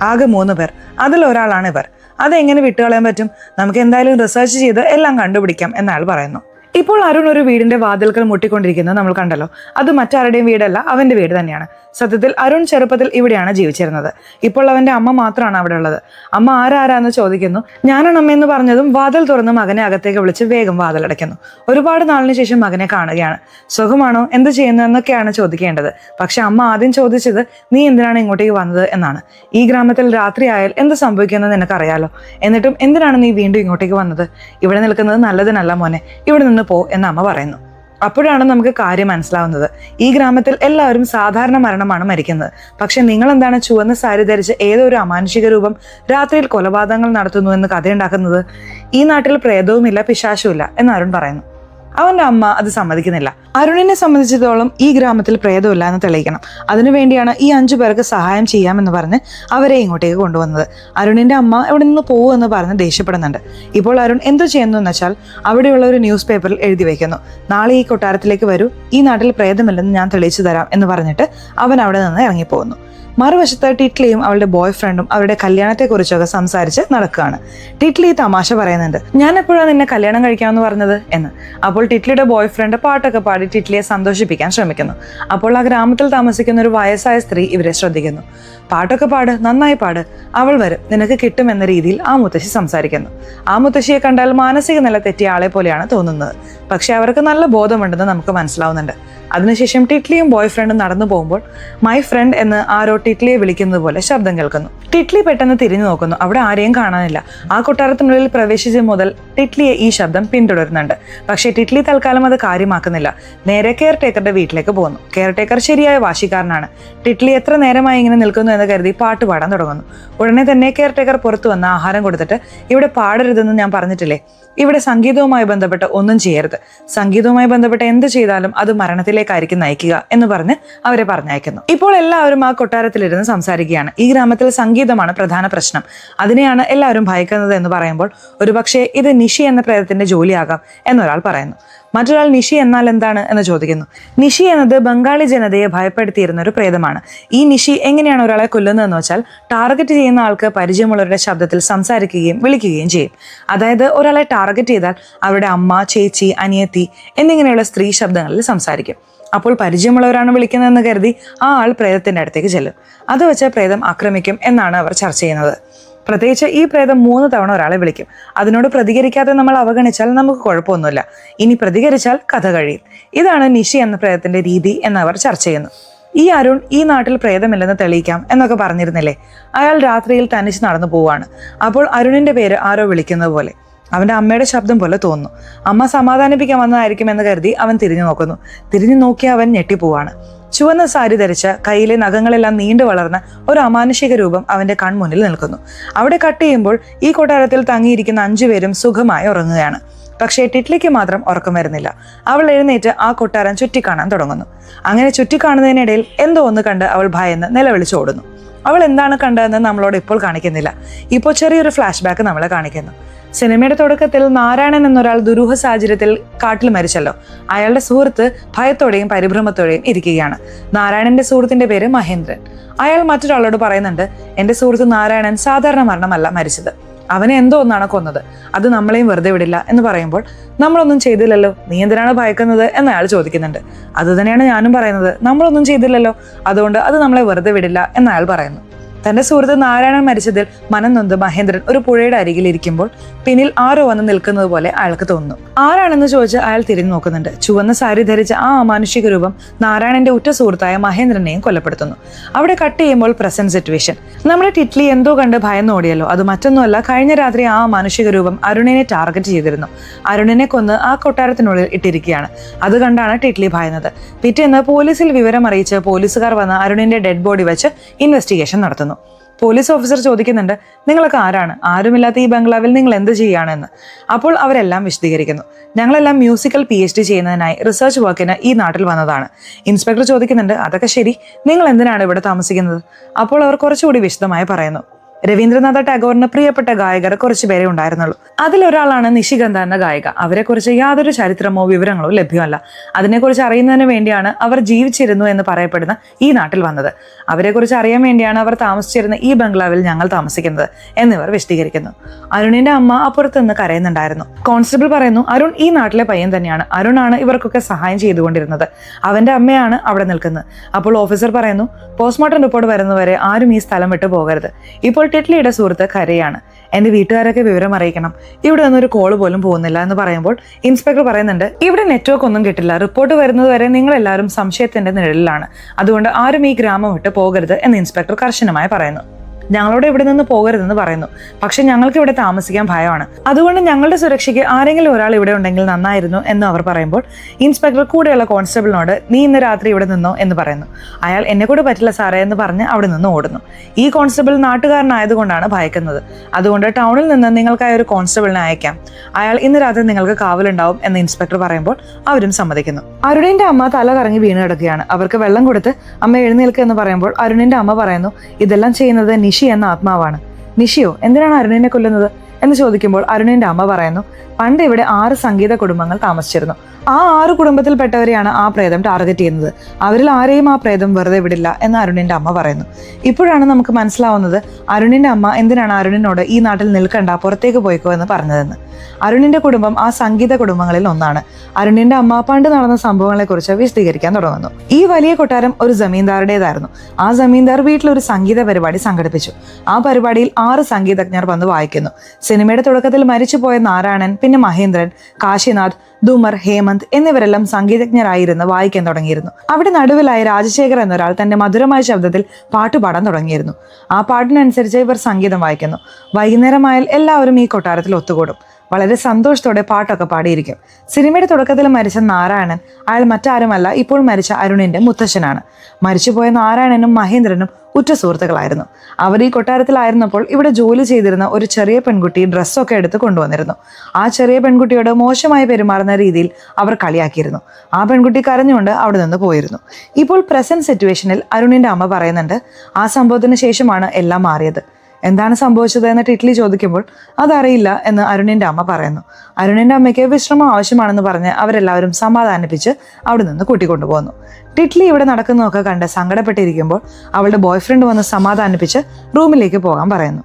ആകെ 3 പേർ, അതിലൊരാളാണ് ഇവർ. അതെങ്ങനെ വിട്ടുകളയാൻ പറ്റും? നമുക്ക് എന്തായാലും റിസർച്ച് ചെയ്ത് എല്ലാം കണ്ടുപിടിക്കാം എന്നയാൾ പറയുന്നു. ഇപ്പോൾ അരുൺ ഒരു വീടിന്റെ വാതിൽക്കൽ മുട്ടിക്കൊണ്ടിരിക്കുന്നത് നമ്മൾ കണ്ടല്ലോ. അത് മറ്റാരുടെയും വീടല്ല, അവന്റെ വീട് തന്നെയാണ്. സത്യത്തിൽ അരുൺ ചെറുപ്പത്തിൽ ഇവിടെയാണ് ജീവിച്ചിരുന്നത്. ഇപ്പോൾ അവന്റെ അമ്മ മാത്രമാണ് അവിടെ ഉള്ളത്. അമ്മ ആരാന്ന് ചോദിക്കുന്നു. ഞാനാണ് അമ്മയെന്ന് പറഞ്ഞതും വാതിൽ തുറന്ന് മകനെ അകത്തേക്ക് വിളിച്ച് വേഗം വാതിലടയ്ക്കുന്നു. ഒരുപാട് നാളിന് ശേഷം മകനെ കാണുകയാണ്. സുഖമാണോ, എന്ത് ചെയ്യുന്നു എന്നൊക്കെയാണ് ചോദിക്കേണ്ടത്. പക്ഷെ അമ്മ ആദ്യം ചോദിച്ചത് നീ എന്തിനാണ് ഇങ്ങോട്ടേക്ക് വന്നത് എന്നാണ്. ഈ ഗ്രാമത്തിൽ രാത്രിയായാൽ എന്ത് സംഭവിക്കുന്നത് നിനക്കറിയാലോ, എന്നിട്ടും എന്തിനാണ് നീ വീണ്ടും ഇങ്ങോട്ടേക്ക് വന്നത്? ഇവിടെ നിൽക്കുന്നത് നല്ലതിനല്ല മോനെ, ഇവിടെ നിന്ന് പോ എന്ന് അമ്മ പറയുന്നു. അപ്പോഴാണ് നമുക്ക് കാര്യം മനസ്സിലാവുന്നത്. ഈ ഗ്രാമത്തിൽ എല്ലാവരും സാധാരണ മരണമാണ് മരിക്കുന്നത്. പക്ഷെ നിങ്ങൾ എന്താണ് ചുവന്ന സാരി ധരിച്ച് ഏതോ ഒരു അമാനുഷിക രൂപം രാത്രിയിൽ കൊലപാതകങ്ങൾ നടത്തുന്നു എന്ന് കഥയുണ്ടാക്കുന്നത്? ഈ നാട്ടിൽ പ്രേതവുമില്ല, പിശാചുമില്ല എന്ന് അരുൺ പറയുന്നു. അവന്റെ അമ്മ അത് സമ്മതിക്കുന്നില്ല. അരുണിനെ സംബന്ധിച്ചിടത്തോളം ഈ ഗ്രാമത്തിൽ പ്രേതമില്ല എന്ന് തെളിയിക്കണം. അതിനുവേണ്ടിയാണ് ഈ 5 പേർക്ക് സഹായം ചെയ്യാമെന്ന് പറഞ്ഞ് അവരെ ഇങ്ങോട്ടേക്ക് കൊണ്ടുവന്നത്. അരുണിന്റെ അമ്മ ഇവിടെ നിന്ന് പോകുമെന്ന് പറഞ്ഞ് ദേഷ്യപ്പെടുന്നുണ്ട്. ഇപ്പോൾ അരുൺ എന്തു ചെയ്യുന്നു എന്ന് വെച്ചാൽ അവിടെയുള്ള ഒരു ന്യൂസ് പേപ്പറിൽ എഴുതി വെക്കുന്നു, നാളെ ഈ കൊട്ടാരത്തിലേക്ക് വരൂ, ഈ നാട്ടിൽ പ്രേതമില്ലെന്ന് ഞാൻ തെളിയിച്ചു തരാം എന്ന് പറഞ്ഞിട്ട് അവൻ അവിടെ നിന്ന് ഇറങ്ങിപ്പോകുന്നു. മറുവശത്ത് ടിറ്റ്ലിയും അവളുടെ ബോയ്ഫ്രണ്ടും അവരുടെ കല്യാണത്തെക്കുറിച്ചൊക്കെ സംസാരിച്ച് നടക്കുകയാണ്. ടിറ്റ്ലി തമാശ പറയുന്നുണ്ട്, ഞാൻ എപ്പോഴാണ് നിന്നെ കല്യാണം കഴിക്കാമെന്ന് പറഞ്ഞത് എന്ന്. അപ്പോൾ ടിറ്റ്ലിയുടെ ബോയ്ഫ്രണ്ട് പാട്ടൊക്കെ പാടി ടിറ്റ്ലിയെ സന്തോഷിപ്പിക്കാൻ ശ്രമിക്കുന്നു. അപ്പോൾ ആ ഗ്രാമത്തിൽ താമസിക്കുന്ന ഒരു വയസ്സായ സ്ത്രീ ഇവരെ ശ്രദ്ധിക്കുന്നു. പാട്ടൊക്കെ പാട്, നന്നായി പാട്, അവൾ വരും, നിനക്ക് കിട്ടും എന്ന രീതിയിൽ ആ മുത്തശ്ശി സംസാരിക്കുന്നു. ആ മുത്തശ്ശിയെ കണ്ടാൽ മാനസിക നില തെറ്റിയ ആളെ പോലെയാണ് തോന്നുന്നത്. പക്ഷെ അവർക്ക് നല്ല ബോധമുണ്ടെന്ന് നമുക്ക് മനസ്സിലാവുന്നുണ്ട്. അതിനുശേഷം ടിറ്റ്ലിയും ബോയ്ഫ്രണ്ടും നടന്നു പോകുമ്പോൾ മൈ ഫ്രണ്ട് എന്ന് ആരോ ടിറ്റ്ലിയെ വിളിക്കുന്നത് പോലെ ശബ്ദം കേൾക്കുന്നു. ടിറ്റ്ലി പെട്ടെന്ന് തിരിഞ്ഞു നോക്കുന്നു. അവിടെ ആരെയും കാണാനില്ല. ആ കൊട്ടാരത്തിനുള്ളിൽ പ്രവേശിച്ച മുതൽ ടിറ്റ്ലിയെ ഈ ശബ്ദം പിന്തുടരുന്നുണ്ട്. പക്ഷേ ടിറ്റ്ലി തൽക്കാലം അത് കാര്യമാക്കുന്നില്ല. നേരെ കെയർ ടേക്കറുടെ വീട്ടിലേക്ക് പോകുന്നു. കെയർ ടേക്കർ ശരിയായ വാശിക്കാരനാണ്. ടിറ്റ്ലി എത്ര നേരമായി ഇങ്ങനെ നിൽക്കുന്നു എന്ന് കരുതി പാട്ട് പാടാൻ തുടങ്ങുന്നു. ഉടനെ തന്നെ കെയർ ടേക്കർ പുറത്തു വന്ന് ആഹാരം കൊടുത്തിട്ട്, ഇവിടെ പാടരുതെന്ന് ഞാൻ പറഞ്ഞിട്ടില്ലേ, ഇവിടെ സംഗീതവുമായി ബന്ധപ്പെട്ട് ഒന്നും ചെയ്യരുത്, സംഗീതവുമായി ബന്ധപ്പെട്ട് എന്ത് ചെയ്താലും അത് മരണത്തിലേക്കായിരിക്കും നയിക്കുക എന്ന് പറഞ്ഞ് അവരെ പറഞ്ഞയക്കുന്നു. ഇപ്പോൾ എല്ലാവരും ആ കൊട്ടാരത്തിലിരുന്ന് സംസാരിക്കുകയാണ്. ഈ ഗ്രാമത്തിൽ സംഗീതമാണ് പ്രധാന പ്രശ്നം, അതിനെയാണ് എല്ലാവരും ഭയക്കുന്നത് എന്ന് പറയുമ്പോൾ ഒരുപക്ഷെ ഇത് നിഷി എന്ന പ്രേതത്തിന്റെ ജോലിയാകാം എന്നൊരാൾ പറയുന്നു. മറ്റൊരാൾ നിഷി എന്നാൽ എന്താണ് എന്ന് ചോദിക്കുന്നു. നിഷി എന്നത് ബംഗാളി ജനതയെ ഭയപ്പെടുത്തിയിരുന്ന ഒരു പ്രേതമാണ്. ഈ നിഷി എങ്ങനെയാണ് ഒരാളെ കൊല്ലുന്നതെന്ന് വെച്ചാൽ ടാർഗറ്റ് ചെയ്യുന്ന ആൾക്ക് പരിചയമുള്ളവരുടെ ശബ്ദത്തിൽ സംസാരിക്കുകയും വിളിക്കുകയും ചെയ്യും. അതായത് ഒരാളെ ടാർഗറ്റ് ചെയ്താൽ അവരുടെ അമ്മ, ചേച്ചി, അനിയത്തി എന്നിങ്ങനെയുള്ള സ്ത്രീ ശബ്ദങ്ങളിൽ സംസാരിക്കും. അപ്പോൾ പരിചയമുള്ളവരാണ് വിളിക്കുന്നതെന്ന് കരുതി ആ ആൾ പ്രേതത്തിന്റെ അടുത്തേക്ക് ചെല്ലും. അത് വെച്ച് പ്രേതം ആക്രമിക്കും എന്നാണ് അവർ ചർച്ച ചെയ്യുന്നത്. പ്രത്യേകിച്ച് ഈ പ്രേതം 3 തവണ ഒരാളെ വിളിക്കും. അതിനോട് പ്രതികരിക്കാതെ നമ്മൾ അവഗണിച്ചാൽ നമുക്ക് കുഴപ്പമൊന്നുമില്ല. ഇനി പ്രതികരിച്ചാൽ കഥ കഴിയും. ഇതാണ് നിഷി എന്ന പ്രേതത്തിന്റെ രീതി എന്നവർ ചർച്ച ചെയ്യുന്നു. ഈ അരുൺ ഈ നാട്ടിൽ പ്രേതമില്ലെന്ന് തെളിയിക്കാം എന്നൊക്കെ പറഞ്ഞിരുന്നില്ലേ? അയാൾ രാത്രിയിൽ തനിച്ച് നടന്നു പോവാണ്. അപ്പോൾ അരുണിന്റെ പേര് ആരോ വിളിക്കുന്നത് പോലെ, അവന്റെ അമ്മയുടെ ശബ്ദം പോലെ തോന്നുന്നു. അമ്മ സമാധാനിപ്പിക്കാൻ വന്നതായിരിക്കും എന്ന് കരുതി അവൻ തിരിഞ്ഞു നോക്കുന്നു. തിരിഞ്ഞു നോക്കി അവൻ ഞെട്ടിപ്പോവാണ്. ചുവന്ന സാരി ധരിച്ച കയ്യിലെ നഖങ്ങളെല്ലാം നീണ്ടു വളർന്ന ഒരു അമാനുഷിക രൂപം അവന്റെ കൺമുന്നിൽ നിൽക്കുന്നു. അവിടെ കട്ട് ചെയ്യുമ്പോൾ ഈ കൊട്ടാരത്തിൽ തങ്ങിയിരിക്കുന്ന 5 പേരും സുഖമായി ഉറങ്ങുകയാണ്. പക്ഷേ ടിറ്റ്ലിക്ക് മാത്രം ഉറക്കം വരുന്നില്ല. അവൾ എഴുന്നേറ്റ് ആ കൊട്ടാരം ചുറ്റിക്കാണാൻ തുടങ്ങുന്നു. അങ്ങനെ ചുറ്റിക്കാണുന്നതിനിടയിൽ എന്തോ ഒന്ന് കണ്ട് അവൾ ഭയന്ന് നിലവിളിച്ചോടുന്നു. അവൾ എന്താണ് കണ്ടതെന്ന് നമ്മളോട് ഇപ്പോൾ കാണിക്കുന്നില്ല. ഇപ്പോൾ ചെറിയൊരു ഫ്ലാഷ് ബാക്ക് നമ്മളെ കാണിക്കുന്നു. സിനിമയുടെ തുടക്കത്തിൽ നാരായണൻ എന്നൊരാൾ ദുരൂഹ സാഹചര്യത്തിൽ കാട്ടിൽ മരിച്ചല്ലോ. അയാളുടെ സുഹൃത്ത് ഭയത്തോടെയും പരിഭ്രമത്തോടെയും ഇരിക്കുകയാണ്. നാരായണന്റെ സുഹൃത്തിന്റെ പേര് മഹേന്ദ്രൻ. അയാൾ മറ്റൊരാളോട് പറയുന്നുണ്ട്, എന്റെ സുഹൃത്ത് നാരായണൻ സാധാരണ മരണമല്ല മരിച്ചത്, അവനെ എന്തോ ഒന്നാണ് കൊന്നത്, അത് നമ്മളെയും വെറുതെ വിടില്ല എന്ന് പറയുമ്പോൾ നമ്മളൊന്നും ചെയ്തില്ലല്ലോ, നീ എന്തിനാണ് ഭയക്കുന്നത് എന്ന് അയാൾ ചോദിക്കുന്നുണ്ട്. അത് തന്നെയാണ് ഞാനും പറയുന്നത്, നമ്മളൊന്നും ചെയ്തില്ലല്ലോ, അതുകൊണ്ട് അത് നമ്മളെ വെറുതെ വിടില്ല എന്ന് അയാൾ പറയുന്നു. തന്റെ സുഹൃത്ത് നാരായണൻ മരിച്ചതിൽ മനം നൊന്ത് മഹേന്ദ്രൻ ഒരു പുഴയുടെ അരികിൽ ഇരിക്കുമ്പോൾ പിന്നിൽ ആരോ വന്ന് നിൽക്കുന്നത് പോലെ അയാൾക്ക് തോന്നുന്നു. ആരാണെന്ന് ചോദിച്ച് അയാൾ തിരിഞ്ഞു നോക്കുന്നുണ്ട്. ചുവന്ന സാരി ധരിച്ച ആ അമാനുഷിക രൂപം നാരായണന്റെ ഉറ്റ സുഹൃത്തായ മഹേന്ദ്രനെയും കൊലപ്പെടുത്തുന്നു. അവിടെ കട്ട് ചെയ്യുമ്പോൾ പ്രസന്റ് സിറ്റുവേഷൻ. നമ്മുടെ ടിറ്റ്ലി എന്തോ കണ്ട് ഭയന്നോടിയല്ലോ. അത് മറ്റൊന്നുമല്ല, കഴിഞ്ഞ രാത്രി ആ മാനുഷിക രൂപം അരുണിനെ ടാർഗറ്റ് ചെയ്തിരുന്നു. അരുണിനെ കൊന്ന് ആ കൊട്ടാരത്തിനുള്ളിൽ ഇട്ടിരിക്കുകയാണ്. അത് കണ്ടാണ് ടിറ്റ്ലി ഭയന്നത്. പിറ്റേന്ന് പോലീസിൽ വിവരം അറിയിച്ച് പോലീസുകാർ വന്ന് അരുണിന്റെ ഡെഡ് ബോഡി വെച്ച് ഇൻവെസ്റ്റിഗേഷൻ നടത്തുന്നു. പോലീസ് ഓഫീസർ ചോദിക്കുന്നുണ്ട്, നിങ്ങളൊക്കെ ആരാണ്, ആരുമില്ലാത്ത ഈ ബംഗ്ലാവിൽ നിങ്ങൾ എന്ത് ചെയ്യാണെന്ന്. അപ്പോൾ അവരെല്ലാം വിശദീകരിക്കുന്നു, ഞങ്ങളെല്ലാം മ്യൂസിക്കൽ PhD ചെയ്യുന്നതിനായി റിസർച്ച് വർക്കിന് ഈ നാട്ടിൽ വന്നതാണ്. ഇൻസ്പെക്ടർ ചോദിക്കുന്നുണ്ട്, അതൊക്കെ ശരി, നിങ്ങൾ എന്തിനാണ് ഇവിടെ താമസിക്കുന്നത്? അപ്പോൾ അവർ കുറച്ചുകൂടി വിശദമായി പറയുന്നു, രവീന്ദ്രനാഥ ടാഗോറിന് പ്രിയപ്പെട്ട ഗായകർ കുറച്ചു പേരെ ഉണ്ടായിരുന്നുള്ളൂ. അതിലൊരാളാണ് നിഷിഗന്ധ എന്ന ഗായിക. അവരെക്കുറിച്ച് യാതൊരു ചരിത്രമോ വിവരങ്ങളോ ലഭ്യമല്ല. അതിനെക്കുറിച്ച് അറിയുന്നതിന് വേണ്ടിയാണ് അവർ ജീവിച്ചിരുന്നു എന്ന് പറയപ്പെടുന്ന ഈ നാട്ടിൽ വന്നത്. അവരെക്കുറിച്ച് അറിയാൻ വേണ്ടിയാണ് അവർ താമസിച്ചിരുന്ന ഈ ബംഗ്ലാവിൽ ഞങ്ങൾ താമസിക്കുന്നത് എന്നിവർ വിശദീകരിക്കുന്നു. അരുണിന്റെ അമ്മ അപ്പുറത്ത് നിന്ന് കരയുന്നുണ്ടായിരുന്നു. കോൺസ്റ്റബിൾ പറയുന്നു, അരുൺ ഈ നാട്ടിലെ പയ്യൻ തന്നെയാണ്, അരുണാണ് ഇവർക്കൊക്കെ സഹായം ചെയ്തുകൊണ്ടിരുന്നത്, അവന്റെ അമ്മയാണ് അവിടെ നിൽക്കുന്നത്. അപ്പോൾ ഓഫീസർ പറയുന്നു, പോസ്റ്റ്മോർട്ടം റിപ്പോർട്ട് വരുന്നവരെ ആരും ഈ സ്ഥലം വിട്ടു പോകരുത്. ഇപ്പോൾ ടിറ്റ്ലിയുടെ സുഹൃത്ത് കരയാണ്, എന്റെ വീട്ടുകാരൊക്കെ വിവരം അറിയിക്കണം, ഇവിടെ നിന്നൊരു കോള് പോലും പോകുന്നില്ല എന്ന് പറയുമ്പോൾ ഇൻസ്പെക്ടർ പറയുന്നുണ്ട്, ഇവിടെ നെറ്റ്വർക്ക് ഒന്നും കിട്ടില്ല, റിപ്പോർട്ട് വരുന്നത് വരെ നിങ്ങൾ എല്ലാവരും സംശയത്തിന്റെ നിഴലിലാണ്, അതുകൊണ്ട് ആരും ഈ ഗ്രാമം വിട്ട് പോകരുത് എന്ന് ഇൻസ്പെക്ടർ കർശനമായി പറയുന്നു. ഞങ്ങളോട് ഇവിടെ നിന്ന് പോകരുതെന്ന് പറയുന്നു, പക്ഷെ ഞങ്ങൾക്ക് ഇവിടെ താമസിക്കാൻ ഭയമാണ്, അതുകൊണ്ട് ഞങ്ങളുടെ സുരക്ഷയ്ക്ക് ആരെങ്കിലും ഒരാൾ ഇവിടെ ഉണ്ടെങ്കിൽ നന്നായിരുന്നു എന്ന് അവർ പറയുമ്പോൾ ഇൻസ്പെക്ടർ കൂടെയുള്ള കോൺസ്റ്റബിളിനോട്, നീ ഇന്ന് രാത്രി ഇവിടെ നിന്നോ എന്ന് പറയുന്നു. അയാൾ എന്നെ കൂടെ പറ്റില്ല സാറേ എന്ന് പറഞ്ഞ് അവിടെ നിന്ന് ഓടുന്നു. ഈ കോൺസ്റ്റബിൾ നാട്ടുകാരനായതുകൊണ്ടാണ് ഭയക്കുന്നത്, അതുകൊണ്ട് ടൗണിൽ നിന്ന് നിങ്ങൾക്കായി ഒരു കോൺസ്റ്റബിളിനെ അയക്കാം, അയാൾ ഇന്ന് രാത്രി നിങ്ങൾക്ക് കാവലുണ്ടാവും എന്ന് ഇൻസ്പെക്ടർ പറയുമ്പോൾ അവരും സമ്മതിക്കുന്നു. അരുണിന്റെ അമ്മ തല കറങ്ങി വീണ് കിടക്കുകയാണ്. അവർക്ക് വെള്ളം കൊടുത്ത് അമ്മ എഴുന്നേൽക്കുക എന്ന് പറയുമ്പോൾ അരുണിന്റെ അമ്മ പറയുന്നു, ഇതെല്ലാം ചെയ്യുന്നത് നിഷി എന്ന ആത്മാവാണ്. നിഷിയോ, എന്തിനാണ് അരുണിനെ കൊല്ലുന്നത് എന്ന് ചോദിക്കുമ്പോൾ അരുണിന്റെ അമ്മ പറയുന്നു, പണ്ട് ഇവിടെ 6 സംഗീത കുടുംബങ്ങൾ താമസിച്ചിരുന്നു. ആ 6 കുടുംബത്തിൽപ്പെട്ടവരെയാണ് ആ പ്രേതം ടാർഗറ്റ് ചെയ്യുന്നത്. അവരിൽ ആരെയും ആ പ്രേതം വെറുതെ വിടില്ല എന്ന് അരുണിന്റെ അമ്മ പറയുന്നു. ഇപ്പോഴാണ് നമുക്ക് മനസ്സിലാവുന്നത് അരുണിന്റെ അമ്മ എന്തിനാണ് അരുണിനോട് ഈ നാട്ടിൽ നിൽക്കണ്ട, പുറത്തേക്ക് പോയിക്കോ എന്ന് പറഞ്ഞതെന്ന്. അരുണിന്റെ കുടുംബം ആ സംഗീത കുടുംബങ്ങളിൽ ഒന്നാണ്. അരുണിന്റെ അമ്മ പണ്ട് നടന്ന സംഭവങ്ങളെ കുറിച്ച് വിശദീകരിക്കാൻ തുടങ്ങുന്നു. ഈ വലിയ കൊട്ടാരം ഒരു ജമീന്ദാറുടേതായിരുന്നു. ആ ജമീന്ദാർ വീട്ടിലൊരു സംഗീത പരിപാടി സംഘടിപ്പിച്ചു. ആ പരിപാടിയിൽ 6 സംഗീതജ്ഞർ വന്ന് വായിക്കുന്നു. സിനിമയുടെ തുടക്കത്തിൽ മരിച്ചുപോയ നാരായണൻ, പിന്നെ മഹേന്ദ്രൻ, കാശിനാഥ്, ദുമർ, ഹേമന്ത് എന്നിവരെല്ലാം സംഗീതജ്ഞരായിരുന്ന് വായിക്കാൻ തുടങ്ങിയിരുന്നു. അവിടെ നടുവിലായി രാജശേഖർ എന്നൊരാൾ തന്റെ മധുരമായ ശബ്ദത്തിൽ പാട്ടുപാടാൻ തുടങ്ങിയിരുന്നു. ആ പാട്ടിനനുസരിച്ച് ഇവർ സംഗീതം വായിക്കുന്നു. വൈകുന്നേരമായാൽ എല്ലാവരും ഈ കൊട്ടാരത്തിൽ ഒത്തുകൂടും. വളരെ സന്തോഷത്തോടെ പാട്ടൊക്കെ പാടിയിരിക്കും. സിനിമയുടെ തുടക്കത്തിൽ മരിച്ച നാരായണൻ അയാൾ മറ്റാരുമല്ല, ഇപ്പോൾ മരിച്ച അരുണിന്റെ മുത്തശ്ശനാണ്. മരിച്ചുപോയ നാരായണനും മഹേന്ദ്രനും ഉറ്റ സുഹൃത്തുക്കളായിരുന്നു. അവർ ഈ കൊട്ടാരത്തിലായിരുന്നപ്പോൾ ഇവിടെ ജോലി ചെയ്തിരുന്ന ഒരു ചെറിയ പെൺകുട്ടി ഡ്രസ്സൊക്കെ എടുത്ത് കൊണ്ടുവന്നിരുന്നു. ആ ചെറിയ പെൺകുട്ടിയോട് മോശമായി പെരുമാറുന്ന രീതിയിൽ അവർ കളിയാക്കിയിരുന്നു. ആ പെൺകുട്ടി കരഞ്ഞുകൊണ്ട് അവിടെ നിന്ന് പോയിരുന്നു. ഇപ്പോൾ പ്രസന്റ് സിറ്റുവേഷനിൽ അരുണിന്റെ അമ്മ പറയുന്നുണ്ട്, ആ സംഭവത്തിന് ശേഷമാണ് എല്ലാം മാറിയത്. എന്താണ് സംഭവിച്ചത് എന്ന് ടിറ്റ്ലി ചോദിക്കുമ്പോൾ അതറിയില്ല എന്ന് അരുണിന്റെ അമ്മ പറയുന്നു. അരുണിന്റെ അമ്മയ്ക്ക് വിശ്രമം ആവശ്യമാണെന്ന് പറഞ്ഞ് അവരെല്ലാവരും സമാധാനിപ്പിച്ച് അവിടെ നിന്ന് കൂട്ടിക്കൊണ്ടുപോകുന്നു. ടിറ്റ്ലി ഇവിടെ നടക്കുന്നതൊക്കെ കണ്ട് സങ്കടപ്പെട്ടിരിക്കുമ്പോൾ അവളുടെ ബോയ്ഫ്രണ്ട് വന്ന് സമാധാനിപ്പിച്ച് റൂമിലേക്ക് പോകാൻ പറയുന്നു.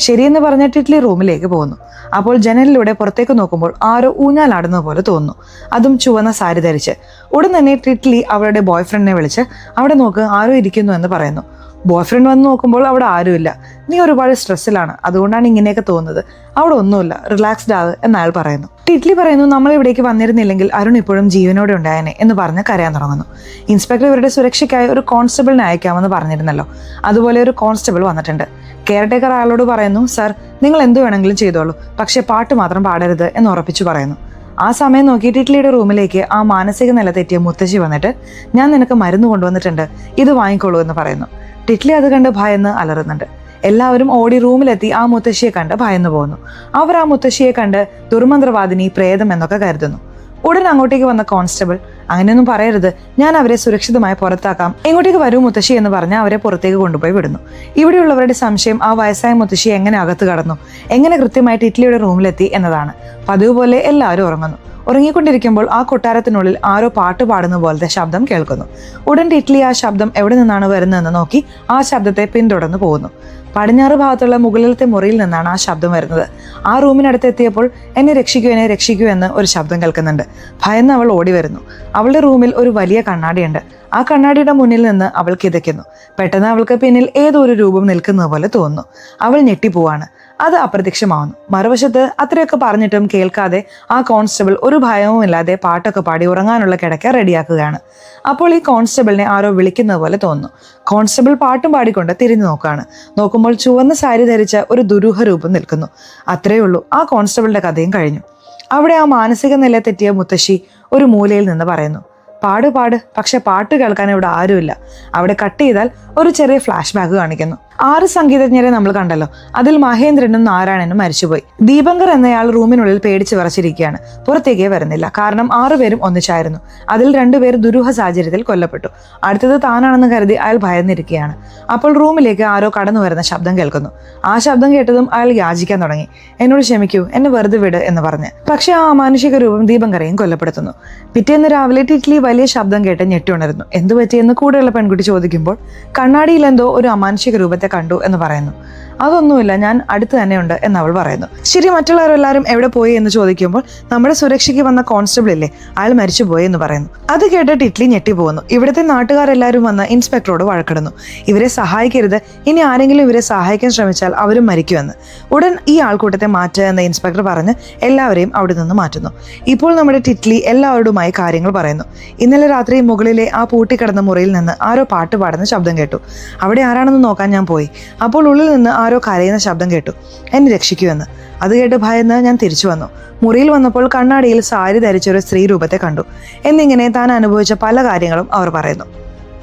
ശരിയെന്ന് പറഞ്ഞ് ടിറ്റ്ലി റൂമിലേക്ക് പോകുന്നു. അപ്പോൾ ജനലിലൂടെ പുറത്തേക്ക് നോക്കുമ്പോൾ ആരോ ഊഞ്ഞാലാടുന്നത് പോലെ തോന്നുന്നു, അതും ചുവന്ന സാരി ധരിച്ച്. ഉടൻ തന്നെ ടിറ്റ്ലി അവളുടെ ബോയ്ഫ്രണ്ടിനെ വിളിച്ച്, അവിടെ നോക്ക്, ആരോ ഇരിക്കുന്നു എന്ന് പറയുന്നു. ബോയ്ഫ്രണ്ട് വന്ന് നോക്കുമ്പോൾ അവിടെ ആരുമില്ല. നീ ഒരുപാട് സ്ട്രെസ്സിലാണ്, അതുകൊണ്ടാണ് ഇങ്ങനെയൊക്കെ തോന്നുന്നത്, അവിടെ ഒന്നുമില്ല, റിലാക്സ്ഡ് ആവ് എന്ന് അയാൾ പറയുന്നു. ടിറ്റ്ലി പറയുന്നു, നമ്മൾ ഇവിടേക്ക് വന്നിരുന്നില്ലെങ്കിൽ അരുൺ ഇപ്പോഴും ജീവനോടെ ഉണ്ടായേനെ എന്ന് പറഞ്ഞ് കരയാൻ തുടങ്ങുന്നു. ഇൻസ്പെക്ടർ ഇവരുടെ സുരക്ഷയ്ക്കായി ഒരു കോൺസ്റ്റബിളിനെ അയക്കാമെന്ന് പറഞ്ഞിരുന്നല്ലോ, അതുപോലെ ഒരു കോൺസ്റ്റബിൾ വന്നിട്ടുണ്ട്. കെയർടേക്കർ അയാളോട് പറയുന്നു, സർ നിങ്ങൾ എന്ത് വേണമെങ്കിലും ചെയ്തോളൂ, പക്ഷെ പാട്ട് മാത്രം പാടരുത് എന്ന് ഉറപ്പിച്ചു പറയുന്നു. ആ സമയം നോക്കി ടിറ്റ്ലിയുടെ റൂമിലേക്ക് ആ മാനസിക നില തെറ്റിയ മുത്തശ്ശി വന്നിട്ട്, ഞാൻ നിനക്ക് മരുന്ന് കൊണ്ടുവന്നിട്ടുണ്ട്, ഇത് വാങ്ങിക്കോളൂ എന്ന് പറയുന്നു. ടിറ്റ്ലി അത് കണ്ട് ഭയന്ന് അലറുന്നുണ്ട്. എല്ലാവരും ഓടി റൂമിലെത്തി ആ മുത്തശ്ശിയെ കണ്ട് ഭയന്നു പോകുന്നു. അവർ ആ മുത്തശ്ശിയെ കണ്ട് ദുർമന്ത്രവാദിനി, പ്രേതം എന്നൊക്കെ കരുതുന്നു. ഉടൻ അങ്ങോട്ടേക്ക് വന്ന കോൺസ്റ്റബിൾ അങ്ങനെയൊന്നും പറയരുത്, ഞാൻ അവരെ സുരക്ഷിതമായി പുറത്താക്കാം, എങ്ങോട്ടേക്ക് വരൂ മുത്തശ്ശി എന്ന് പറഞ്ഞ് അവരെ പുറത്തേക്ക് കൊണ്ടുപോയി വിടുന്നു. ഇവിടെയുള്ളവരുടെ സംശയം ആ വയസ്സായ മുത്തശ്ശി എങ്ങനെ അകത്ത് കടന്നു, എങ്ങനെ കൃത്യമായിട്ട് ഇറ്റ്ലിയുടെ റൂമിലെത്തി എന്നതാണ്. പതിവ് പോലെ എല്ലാവരും ഉറങ്ങുന്നു. ഉറങ്ങിക്കൊണ്ടിരിക്കുമ്പോൾ ആ കൊട്ടാരത്തിനുള്ളിൽ ആരോ പാട്ട് പാടുന്ന പോലത്തെ ശബ്ദം കേൾക്കുന്നു. ഉടൻ ഇറ്റ്ലി ആ ശബ്ദം എവിടെ നിന്നാണ് വരുന്നതെന്ന് നോക്കി ആ ശബ്ദത്തെ പിന്തുടർന്ന് പോകുന്നു. പടിഞ്ഞാറ് ഭാഗത്തുള്ള മുകളിലത്തെ മുറിയിൽ നിന്നാണ് ആ ശബ്ദം വരുന്നത്. ആ റൂമിനടുത്ത് എത്തിയപ്പോൾ എന്നെ രക്ഷിക്കൂ എന്ന് ഒരു ശബ്ദം കേൾക്കുന്നുണ്ട്. ഭയന്ന് അവൾ ഓടി വരുന്നു. അവളുടെ റൂമിൽ ഒരു വലിയ കണ്ണാടിയുണ്ട്. ആ കണ്ണാടിയുടെ മുന്നിൽ നിന്ന് അവൾ കിതയ്ക്കുന്നു. പെട്ടെന്ന് അവൾക്ക് പിന്നിൽ ഏതോ ഒരു രൂപം നിൽക്കുന്നത് പോലെ തോന്നുന്നു. അവൾ ഞെട്ടിപ്പോവാണ്. അത് അപ്രത്യക്ഷമാവുന്നു. മറുവശത്ത് അത്രയൊക്കെ പറഞ്ഞിട്ടും കേൾക്കാതെ ആ കോൺസ്റ്റബിൾ ഒരു ഭയവും ഇല്ലാതെ പാട്ടൊക്കെ പാടി ഉറങ്ങാനുള്ള കിടക്ക റെഡിയാക്കുകയാണ്. അപ്പോൾ ഈ കോൺസ്റ്റബിളിനെ ആരോ വിളിക്കുന്നത് പോലെ തോന്നുന്നു. കോൺസ്റ്റബിൾ പാട്ടും പാടിക്കൊണ്ട് തിരിഞ്ഞു നോക്കുമ്പോൾ ചുവന്ന സാരി ധരിച്ച ഒരു ദുരൂഹ രൂപം നിൽക്കുന്നു. അത്രയേ ഉള്ളൂ, ആ കോൺസ്റ്റബിളിന്റെ കഥയും കഴിഞ്ഞു. അവിടെ ആ മാനസിക നില തെറ്റിയ മുത്തശ്ശി ഒരു മൂലയിൽ നിന്ന് പറയുന്നു, പാട്, പക്ഷെ പാട്ട് കേൾക്കാൻ ഇവിടെ ആരുമില്ല. അവിടെ കട്ട് ചെയ്താൽ ഒരു ചെറിയ ഫ്ലാഷ് ബാക്ക് കാണിക്കുന്നു. 6 സംഗീതജ്ഞരെ നമ്മൾ കണ്ടല്ലോ, അതിൽ മഹേന്ദ്രനും നാരായണനും മരിച്ചുപോയി. ദീപങ്കർ എന്നയാൾ റൂമിനുള്ളിൽ പേടിച്ച് വിറച്ചിരിക്കുകയാണ്. പുറത്തേക്കേ വരുന്നില്ല. കാരണം 6 പേരും ഒന്നിച്ചായിരുന്നു. അതിൽ 2 പേർ ദുരൂഹ സാഹചര്യത്തിൽ കൊല്ലപ്പെട്ടു. അടുത്തത് താനാണെന്ന് കരുതി അയാൾ ഭയന്നിരിക്കുകയാണ്. അപ്പോൾ റൂമിലേക്ക് ആരോ കടന്നു വരുന്ന ശബ്ദം കേൾക്കുന്നു. ആ ശബ്ദം കേട്ടതും അയാൾ യാചിക്കാൻ തുടങ്ങി. എന്നോട് ക്ഷമിക്കൂ, എന്നെ വെറുതെ വിട് എന്ന് പറഞ്ഞ്. പക്ഷെ ആ അമാനുഷിക രൂപം ദീപങ്കരെയും കൊല്ലപ്പെടുത്തുന്നു. പിറ്റേന്ന് രാവിലെ ടിറ്റ്ലി വലിയ ശബ്ദം കേട്ട് ഞെട്ടി ഉണരുന്നു. എന്തു പറ്റിയെന്ന് കൂടെയുള്ള പെൺകുട്ടി ചോദിക്കുമ്പോൾ കണ്ണാടിയിൽ എന്തോ ഒരു അമാനുഷിക രൂപത്തെ കണ്ടു എന്ന് പറയുന്നു. അതൊന്നുമില്ല, ഞാൻ അടുത്ത് തന്നെയുണ്ട് എന്ന് അവൾ പറയുന്നു. ശരി, മറ്റുള്ളവരെല്ലാവരും എവിടെ പോയി എന്ന് ചോദിക്കുമ്പോൾ നമ്മുടെ സുരക്ഷയ്ക്ക് വന്ന കോൺസ്റ്റബിൾ ഇല്ലേ, അയാൾ മരിച്ചുപോയി എന്ന് പറയുന്നു. അത് കേട്ടിട്ട് ഇറ്റ്ലി ഞെട്ടിപ്പോകുന്നു. ഇവിടുത്തെ നാട്ടുകാരെല്ലാവരും വന്ന് ഇൻസ്പെക്ടറോട് വഴക്കിടുന്നു. ഇവരെ സഹായിക്കരുത്, ഇനി ആരെങ്കിലും ഇവരെ സഹായിക്കാൻ ശ്രമിച്ചാൽ അവരും മരിക്കുമെന്ന്. ഉടൻ ഈ ആൾക്കൂട്ടത്തെ മാറ്റുക എന്ന് ഇൻസ്പെക്ടർ പറഞ്ഞ് എല്ലാവരെയും അവിടെ നിന്ന് മാറ്റുന്നു. ഇപ്പോൾ നമ്മുടെ ടിറ്റ്ലി എല്ലാവരോടുമായി കാര്യങ്ങൾ പറയുന്നു. ഇന്നലെ രാത്രി മുകളിലെ ആ പൂട്ടിക്കിടന്ന മുറിയിൽ നിന്ന് ആരോ പാട്ട് പാടുന്ന ശബ്ദം കേട്ടു. അവിടെ ആരാണെന്ന് നോക്കാൻ ഞാൻ പോയി. അപ്പോൾ ഉള്ളിൽ നിന്ന് ആരോ കരയുന്ന ശബ്ദം കേട്ടു. എന്നെ രക്ഷിക്കുമെന്ന്. അത് കേട്ട് ഭയന്ന് ഞാൻ തിരിച്ചു വന്നു. മുറിയിൽ വന്നപ്പോൾ കണ്ണാടിയിൽ സാരി ധരിച്ചൊരു സ്ത്രീ രൂപത്തെ കണ്ടു എന്നിങ്ങനെ താൻ അനുഭവിച്ച പല കാര്യങ്ങളും അവർ പറയുന്നു.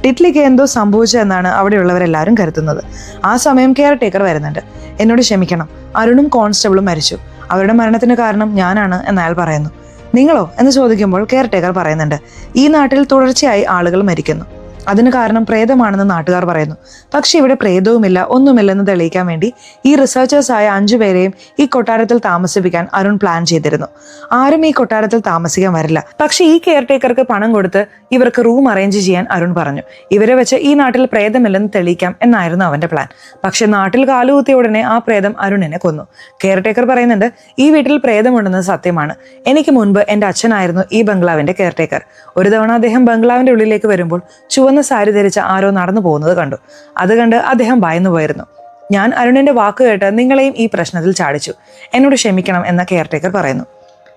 ടിറ്റ്ലിക്ക് എന്തോ സംഭവിച്ചതെന്നാണ് അവിടെയുള്ളവരെല്ലാവരും കരുതുന്നത്. ആ സമയം കെയർ ടേക്കർ വരുന്നുണ്ട്. എന്നോട് ക്ഷമിക്കണം, അരുണും കോൺസ്റ്റബിളും മരിച്ചു. അവരുടെ മരണത്തിന് കാരണം ഞാനാണ് എന്ന് അയാൾ പറയുന്നു. നിങ്ങളോ എന്ന് ചോദിക്കുമ്പോൾ കെയർ ടേക്കർ പറയുന്നുണ്ട്, ഈ നാട്ടിൽ തുടർച്ചയായി ആളുകൾ മരിക്കുന്നു. അതിന് കാരണം പ്രേതമാണെന്ന് നാട്ടുകാർ പറയുന്നു. പക്ഷെ ഇവിടെ പ്രേതവുമില്ല, ഒന്നുമില്ലെന്ന് തെളിയിക്കാൻ വേണ്ടി ഈ റിസർച്ചേഴ്സായ 5 പേരെയും ഈ കൊട്ടാരത്തിൽ താമസിപ്പിക്കാൻ അരുൺ പ്ലാൻ ചെയ്തിരുന്നു. ആരും ഈ കൊട്ടാരത്തിൽ താമസിക്കാൻ വരില്ല. പക്ഷെ ഈ കെയർ ടേക്കർക്ക് പണം കൊടുത്ത് ഇവർക്ക് റൂം അറേഞ്ച് ചെയ്യാൻ അരുൺ പറഞ്ഞു. ഇവരെ വെച്ച് ഈ നാട്ടിൽ പ്രേതമില്ലെന്ന് തെളിയിക്കാം എന്നായിരുന്നു അവന്റെ പ്ലാൻ. പക്ഷെ നാട്ടിൽ കാലുകുത്തിയ ഉടനെ ആ പ്രേതം അരുണിനെ കൊന്നു. കെയർ ടേക്കർ പറയുന്നുണ്ട്, ഈ വീട്ടിൽ പ്രേതമുണ്ടെന്നത് സത്യമാണ്. എനിക്ക് മുൻപ് എന്റെ അച്ഛനായിരുന്നു ഈ ബംഗ്ലാവിന്റെ കെയർ ടേക്കർ. ഒരു തവണ അദ്ദേഹം ബംഗ്ലാവിന്റെ ഉള്ളിലേക്ക് വരുമ്പോൾ ചുവന്ന സാരി ധരിച്ച ആരോ നടന്നു പോകുന്നത് കണ്ടു. അത് കണ്ട് അദ്ദേഹം ഭയന്നു പോയിരുന്നു. ഞാൻ അരുണിന്റെ വാക്ക് കേട്ട് നിങ്ങളെയും ഈ പ്രശ്നത്തിൽ ചാടിച്ചു. എന്നോട് ക്ഷമിക്കണം എന്ന് കെയർ ടേക്കർ പറയുന്നു.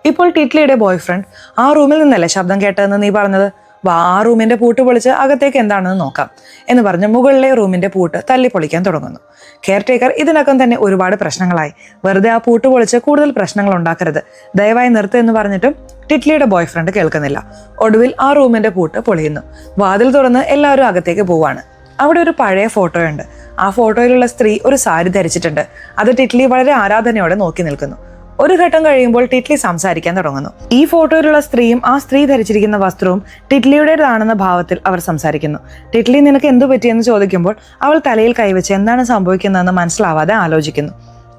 ഇപ്പോൾ ടിറ്റ്ലിയുടെ ബോയ്ഫ്രണ്ട്, ആ റൂമിൽ നിന്നല്ലേ ശബ്ദം കേട്ടതെന്ന് നീ പറഞ്ഞത്? വാ, ആ റൂമിന്റെ പൂട്ട് പൊളിച്ച് അകത്തേക്ക് എന്താണെന്ന് നോക്കാം എന്ന് പറഞ്ഞ് മുകളിലെ റൂമിന്റെ പൂട്ട് തല്ലി പൊളിക്കാൻ തുടങ്ങുന്നു. കെയർ ടേക്കർ ഇതിനകം തന്നെ ഒരുപാട് പ്രശ്നങ്ങളായി. വെറുതെ ആ പൂട്ട് പൊളിച്ച് കൂടുതൽ പ്രശ്നങ്ങൾ ഉണ്ടാക്കരുത്, ദയവായി നിർത്ത് എന്ന് പറഞ്ഞിട്ടും ടിറ്റ്ലിയുടെ ബോയ്ഫ്രണ്ട് കേൾക്കുന്നില്ല. ഒടുവിൽ ആ റൂമിന്റെ പൂട്ട് പൊളിയുന്നു. വാതിൽ തുറന്ന് എല്ലാവരും അകത്തേക്ക് പോവാണ്. അവിടെ ഒരു പഴയ ഫോട്ടോയുണ്ട്. ആ ഫോട്ടോയിലുള്ള സ്ത്രീ ഒരു സാരി ധരിച്ചിട്ടുണ്ട്. അത് ടിറ്റ്ലി വളരെ ആരാധനയോടെ നോക്കി നിൽക്കുന്നു. ഒരു ഘട്ടം കഴിയുമ്പോൾ ടിറ്റ്ലി സംസാരിക്കാൻ തുടങ്ങുന്നു. ഈ ഫോട്ടോയിലുള്ള സ്ത്രീയും ആ സ്ത്രീ ധരിച്ചിരിക്കുന്ന വസ്ത്രവും ടിറ്റ്ലിയുടേതാണെന്ന ഭാവത്തിൽ അവർ സംസാരിക്കുന്നു. ടിറ്റ്ലി നിനക്ക് എന്തു പറ്റിയെന്ന് ചോദിക്കുമ്പോൾ അവൾ തലയിൽ കൈവച്ച് എന്താണ് സംഭവിക്കുന്നതെന്ന് മനസ്സിലാവാതെ ആലോചിക്കുന്നു.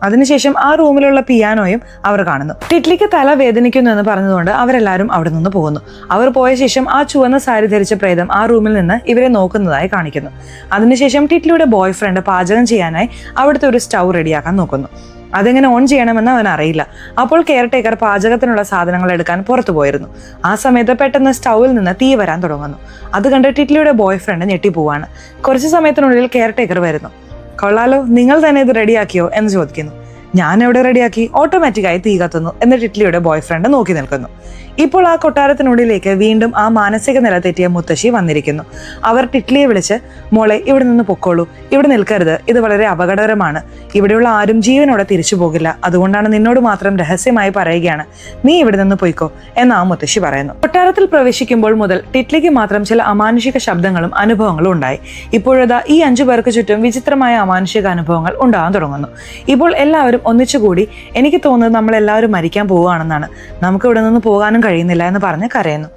അതിനുശേഷം ആ റൂമിലുള്ള പിയാനോയും അവർ കാണുന്നു. ടിറ്റ്ലിക്ക് തല വേദനിക്കുന്നു എന്ന് പറഞ്ഞതുകൊണ്ട് അവരെല്ലാവരും അവിടെ നിന്ന് പോകുന്നു. അവർ പോയ ശേഷം ആ ചുവന്ന സാരി ധരിച്ച പ്രേതം ആ റൂമിൽ നിന്ന് ഇവരെ നോക്കുന്നതായി കാണിക്കുന്നു. അതിനുശേഷം ടിറ്റ്ലിയുടെ ബോയ്ഫ്രണ്ട് പാചകം ചെയ്യാനായി അവിടുത്തെ ഒരു സ്റ്റൗ റെഡിയാക്കാൻ നോക്കുന്നു. അതെങ്ങനെ ഓൺ ചെയ്യണമെന്ന് അവൻ അറിയില്ല. അപ്പോൾ കെയർ ടേക്കർ പാചകത്തിനുള്ള സാധനങ്ങൾ എടുക്കാൻ പുറത്തു പോയിരുന്നു. ആ സമയത്ത് പെട്ടെന്ന് സ്റ്റൗവിൽ നിന്ന് തീ വരാൻ തുടങ്ങുന്നു. അത് കണ്ട് ടിറ്റ്ലിയുടെ ബോയ്ഫ്രണ്ട് ഞെട്ടിപ്പോവാണ്. കുറച്ച് സമയത്തിനുള്ളിൽ കെയർ ടേക്കർ വരുന്നു. കൊള്ളാലോ, നിങ്ങൾ തന്നെ ഇത് റെഡിയാക്കിയോ എന്ന് ചോദിക്കുന്നു. ഞാൻ എവിടെ റെഡിയാക്കി, ഓട്ടോമാറ്റിക്കായി തീ കത്തുന്നു എന്ന് ടിറ്റ്ലിയുടെ ബോയ്ഫ്രണ്ട് നോക്കി നിൽക്കുന്നു. ഇപ്പോൾ ആ കൊട്ടാരത്തിനുള്ളിലേക്ക് വീണ്ടും ആ മാനസിക നില തെറ്റിയ മുത്തശ്ശി വന്നിരിക്കുന്നു. അവർ ടിറ്റ്ലിയെ വിളിച്ച്, മോളെ ഇവിടെ നിന്ന് പൊക്കോളൂ, ഇവിടെ നിൽക്കരുത്, ഇത് വളരെ അപകടകരമാണ്, ഇവിടെയുള്ള ആരും ജീവനോടെ തിരിച്ചു പോകില്ല, അതുകൊണ്ടാണ് നിന്നോട് മാത്രം രഹസ്യമായി പറയുകയാണ്, നീ ഇവിടെ നിന്ന് പോയിക്കോ എന്ന് ആ മുത്തശ്ശി പറയുന്നു. കൊട്ടാരത്തിൽ പ്രവേശിക്കുമ്പോൾ മുതൽ ടിറ്റ്ലിക്ക് മാത്രം ചില അമാനുഷിക ശബ്ദങ്ങളും അനുഭവങ്ങളും ഉണ്ടായി. ഇപ്പോഴതാ ഈ 5 പേർക്ക് ചുറ്റും വിചിത്രമായ അമാനുഷിക അനുഭവങ്ങൾ ഉണ്ടാകാൻ തുടങ്ങുന്നു. ഇപ്പോൾ എല്ലാവരും എല്ലാവരും ഒന്നിച്ചുകൂടി എനിക്ക് തോന്നുന്നത് നമ്മളെല്ലാവരും മരിക്കാൻ പോവുകയാണെന്നാണ്, നമുക്ക് ഇവിടെ നിന്ന് പോകാനും കഴിയുന്നില്ല എന്ന് പറഞ്ഞ് കരയുന്നു.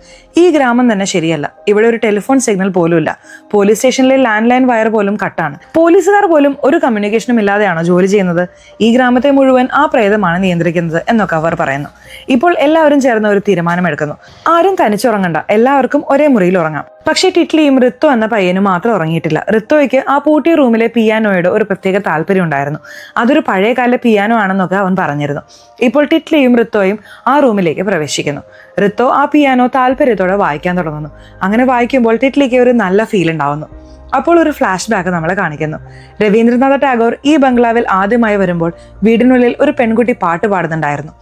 ഈ ഗ്രാമം തന്നെ ശരിയല്ല, ഇവിടെ ഒരു ടെലിഫോൺ സിഗ്നൽ പോലും ഇല്ല, പോലീസ് സ്റ്റേഷനിലെ ലാൻഡ് ലൈൻ വയർ പോലും കട്ടാണ്, പോലീസുകാർ പോലും ഒരു കമ്മ്യൂണിക്കേഷനും ഇല്ലാതെയാണോ ജോലി ചെയ്യുന്നത്, ഈ ഗ്രാമത്തെ മുഴുവൻ ആ പ്രേതമാണ് നിയന്ത്രിക്കുന്നത് എന്നൊക്കെ അവർ പറയുന്നു. ഇപ്പോൾ എല്ലാവരും ചേർന്ന് ഒരു തീരുമാനമെടുക്കുന്നു, ആരും തനിച്ചുറങ്ങണ്ട, എല്ലാവർക്കും ഒരേ മുറിയിൽ ഉറങ്ങാം. പക്ഷേ ടിറ്റ്ലിയും റിത്തോ എന്ന പയ്യനും മാത്രം ഉറങ്ങിയിട്ടില്ല. റിത്തോയ്ക്ക് ആ പൂട്ടിയ റൂമിലെ പിയാനോയുടെ ഒരു പ്രത്യേക താല്പര്യം ഉണ്ടായിരുന്നു. അതൊരു പഴയകാല പിയാനോ ആണെന്നൊക്കെ അവൻ പറഞ്ഞിരുന്നു. ഇപ്പോൾ ടിറ്റ്ലിയും റിത്തോയും ആ റൂമിലേക്ക് പ്രവേശിക്കുന്നു. റിത്തോ ആ പിയാനോ താല്പര്യത്തോടെ വായിക്കാൻ തുടങ്ങുന്നു. അങ്ങനെ വായിക്കുമ്പോൾ ടിറ്റ്ലിക്ക് ഒരു നല്ല ഫീൽ ഉണ്ടാവുന്നു. അപ്പോൾ ഒരു ഫ്ലാഷ് ബാക്ക് നമ്മളെ കാണിക്കുന്നു. രവീന്ദ്രനാഥ ടാഗോർ ഈ ബംഗ്ലാവിൽ ആദ്യമായി വരുമ്പോൾ വീടിനുള്ളിൽ ഒരു പെൺകുട്ടി പാട്ട് പാടുന്നുണ്ടായിരുന്നു.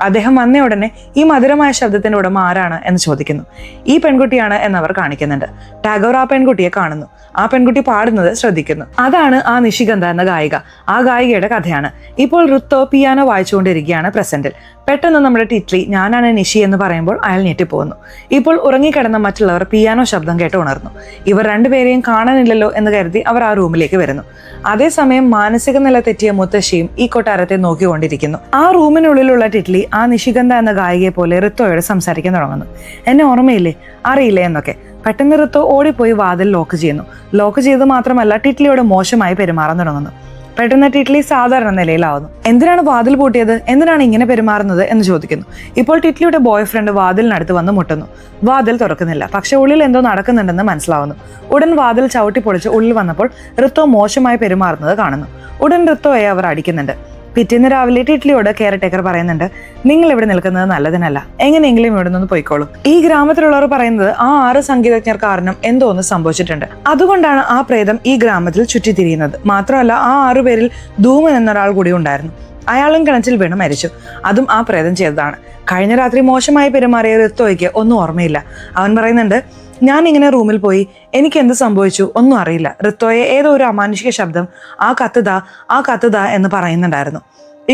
അദ്ദേഹം വന്ന ഉടനെ ഈ മധുരമായ ശബ്ദത്തിന്റെ ഉടമ ആരാണ് എന്ന് ചോദിക്കുന്നു. ഈ പെൺകുട്ടിയാണ് എന്നവർ കാണിക്കുന്നുണ്ട്. ടാഗോർ ആ പെൺകുട്ടിയെ കാണുന്നു. ആ പെൺകുട്ടി പാടുന്നത് ശ്രദ്ധിക്കുന്നു. അതാണ് ആ നിഷിഗന്ധ എന്ന ഗായിക. ആ ഗായികയുടെ കഥയാണ്. ഇപ്പോൾ റിത്തോ പിയാനോ വായിച്ചുകൊണ്ടിരിക്കുകയാണ് പ്രസന്റിൽ. പെട്ടെന്ന് നമ്മുടെ ടിറ്റ്ലി ഞാനാണ് നിഷി എന്ന് പറയുമ്പോൾ അയാൾ ഞെട്ടിപ്പോകുന്നു. ഇപ്പോൾ ഉറങ്ങിക്കിടന്ന മറ്റുള്ളവർ പിയാനോ ശബ്ദം കേട്ട് ഉണർന്നു. ഇവർ രണ്ടുപേരെയും കാണാനില്ലല്ലോ എന്ന് കരുതി അവർ ആ റൂമിലേക്ക് വരുന്നു. അതേസമയം മാനസിക നില തെറ്റിയ മുത്തശ്ശിയും ഈ കൊട്ടാരത്തെ നോക്കിക്കൊണ്ടിരിക്കുന്നു. ആ റൂമിനുള്ളിലുള്ള ടിറ്റ്ലി ആ നിഷിഗന്ധ എന്ന ഗായികയെ പോലെ റിത്തോയോട് സംസാരിക്കാൻ തുടങ്ങുന്നു. എന്നെ ഓർമ്മയില്ലേ, അറിയില്ലേ എന്നൊക്കെ. പെട്ടെന്ന് റിത്തോ ഓടിപ്പോയി വാതിൽ ലോക്ക് ചെയ്യുന്നു. ലോക്ക് ചെയ്ത് മാത്രമല്ല ടിറ്റ്ലിയോട് മോശമായി പെരുമാറാൻ തുടങ്ങുന്നു. പെട്ടെന്ന് ടിറ്റ്ലി സാധാരണ നിലയിലാവുന്നു. എന്തിനാണ് വാതിൽ പൂട്ടിയത്, എന്തിനാണ് ഇങ്ങനെ പെരുമാറുന്നത് എന്ന് ചോദിക്കുന്നു. ഇപ്പോൾ ടിറ്റ്ലിയുടെ ബോയ് ഫ്രണ്ട് വാതിലിനടുത്ത് വന്ന് മുട്ടുന്നു. വാതിൽ തുറക്കുന്നില്ല, പക്ഷെ ഉള്ളിൽ എന്തോ നടക്കുന്നുണ്ടെന്ന് മനസ്സിലാവുന്നു. ഉടൻ വാതിൽ ചവിട്ടി പൊളിച്ച് ഉള്ളിൽ വന്നപ്പോൾ റിത്തോ മോശമായി പെരുമാറുന്നത് കാണുന്നു. ഉടൻ റിത്തോയെ അവർ അടിക്കുന്നുണ്ട്. പിറ്റേന്ന് രാവിലെ ടിറ്റ്ലിയോട് കെയർ ടേക്കർ പറയുന്നുണ്ട്, നിങ്ങൾ ഇവിടെ നിൽക്കുന്നത് നല്ലതിനല്ല, എങ്ങനെയെങ്കിലും ഇവിടെ നിന്ന് പോയിക്കോളൂ. ഈ ഗ്രാമത്തിലുള്ളവർ പറയുന്നത് ആ 6 സംഗീതജ്ഞർ കാരണം എന്തോ ഒന്ന് സംഭവിച്ചിട്ടുണ്ട്, അതുകൊണ്ടാണ് ആ പ്രേതം ഈ ഗ്രാമത്തിൽ ചുറ്റിത്തിരിയുന്നത്. മാത്രമല്ല ആ 6 പേരിൽ ധൂമൻ എന്നൊരാൾ കൂടി ഉണ്ടായിരുന്നു. അയാളും കിണറ്റിൽ വീണ് മരിച്ചു. അതും ആ പ്രേതം ചെയ്തതാണ്. കഴിഞ്ഞ രാത്രി മോശമായി പെരുമാറിയ റിത്തോയ്ക്ക് ഒന്നും ഓർമ്മയില്ല. അവൻ പറയുന്നുണ്ട്, ഞാൻ ഇങ്ങനെ റൂമിൽ പോയി, എനിക്ക് എന്ത് സംഭവിച്ചു ഒന്നും അറിയില്ല. റിത്തോയെ ഏതോ ഒരു അമാനുഷിക ശബ്ദം ആ കത്തുതാ എന്ന് പറയുന്നുണ്ടായിരുന്നു.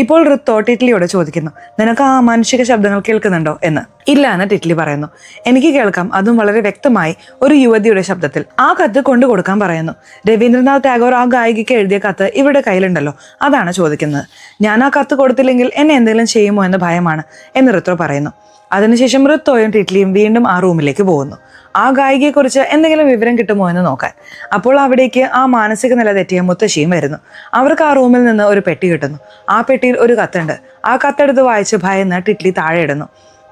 ഇപ്പോൾ റിത്തോ ടിറ്റ്ലിയോട് ചോദിക്കുന്നു, നിനക്ക് ആ അമാനുഷിക ശബ്ദങ്ങൾ കേൾക്കുന്നുണ്ടോ എന്ന്. ഇല്ല എന്ന് ടിറ്റ്ലി പറയുന്നു. എനിക്ക് കേൾക്കാം, അതും വളരെ വ്യക്തമായി ഒരു യുവതിയുടെ ശബ്ദത്തിൽ. ആ കത്ത് കൊണ്ടു കൊടുക്കാൻ പറയുന്നു. രവീന്ദ്രനാഥ് ടാഗോർ ആ ഗായികയ്ക്ക് എഴുതിയ കത്ത് ഇവിടെ കയ്യിലുണ്ടല്ലോ, അതാണ് ചോദിക്കുന്നത്. ഞാൻ ആ കത്ത് കൊടുത്തില്ലെങ്കിൽ എന്നെ എന്തെങ്കിലും ചെയ്യുമോ എന്ന് ഭയമാണ് എന്ന് റിത്തോ പറയുന്നു. അതിനുശേഷം റിത്തോയും ടിറ്റ്ലിയും വീണ്ടും ആ റൂമിലേക്ക് പോകുന്നു. ആ ഗായികയെക്കുറിച്ച് എന്തെങ്കിലും വിവരം കിട്ടുമോ എന്ന് നോക്കാൻ. അപ്പോൾ അവിടേക്ക് ആ മാനസിക നില തെറ്റിയ മുത്തശ്ശിയും വരുന്നു. അവർക്ക് ആ റൂമിൽ നിന്ന് ഒരു പെട്ടി കിട്ടുന്നു. ആ പെട്ടിയിൽ ഒരു കത്തുണ്ട്. ആ കത്തെടുത്ത് വായിച്ച് ഭയന്ന് ടിറ്റ്ലി താഴെ ഇടുന്നു.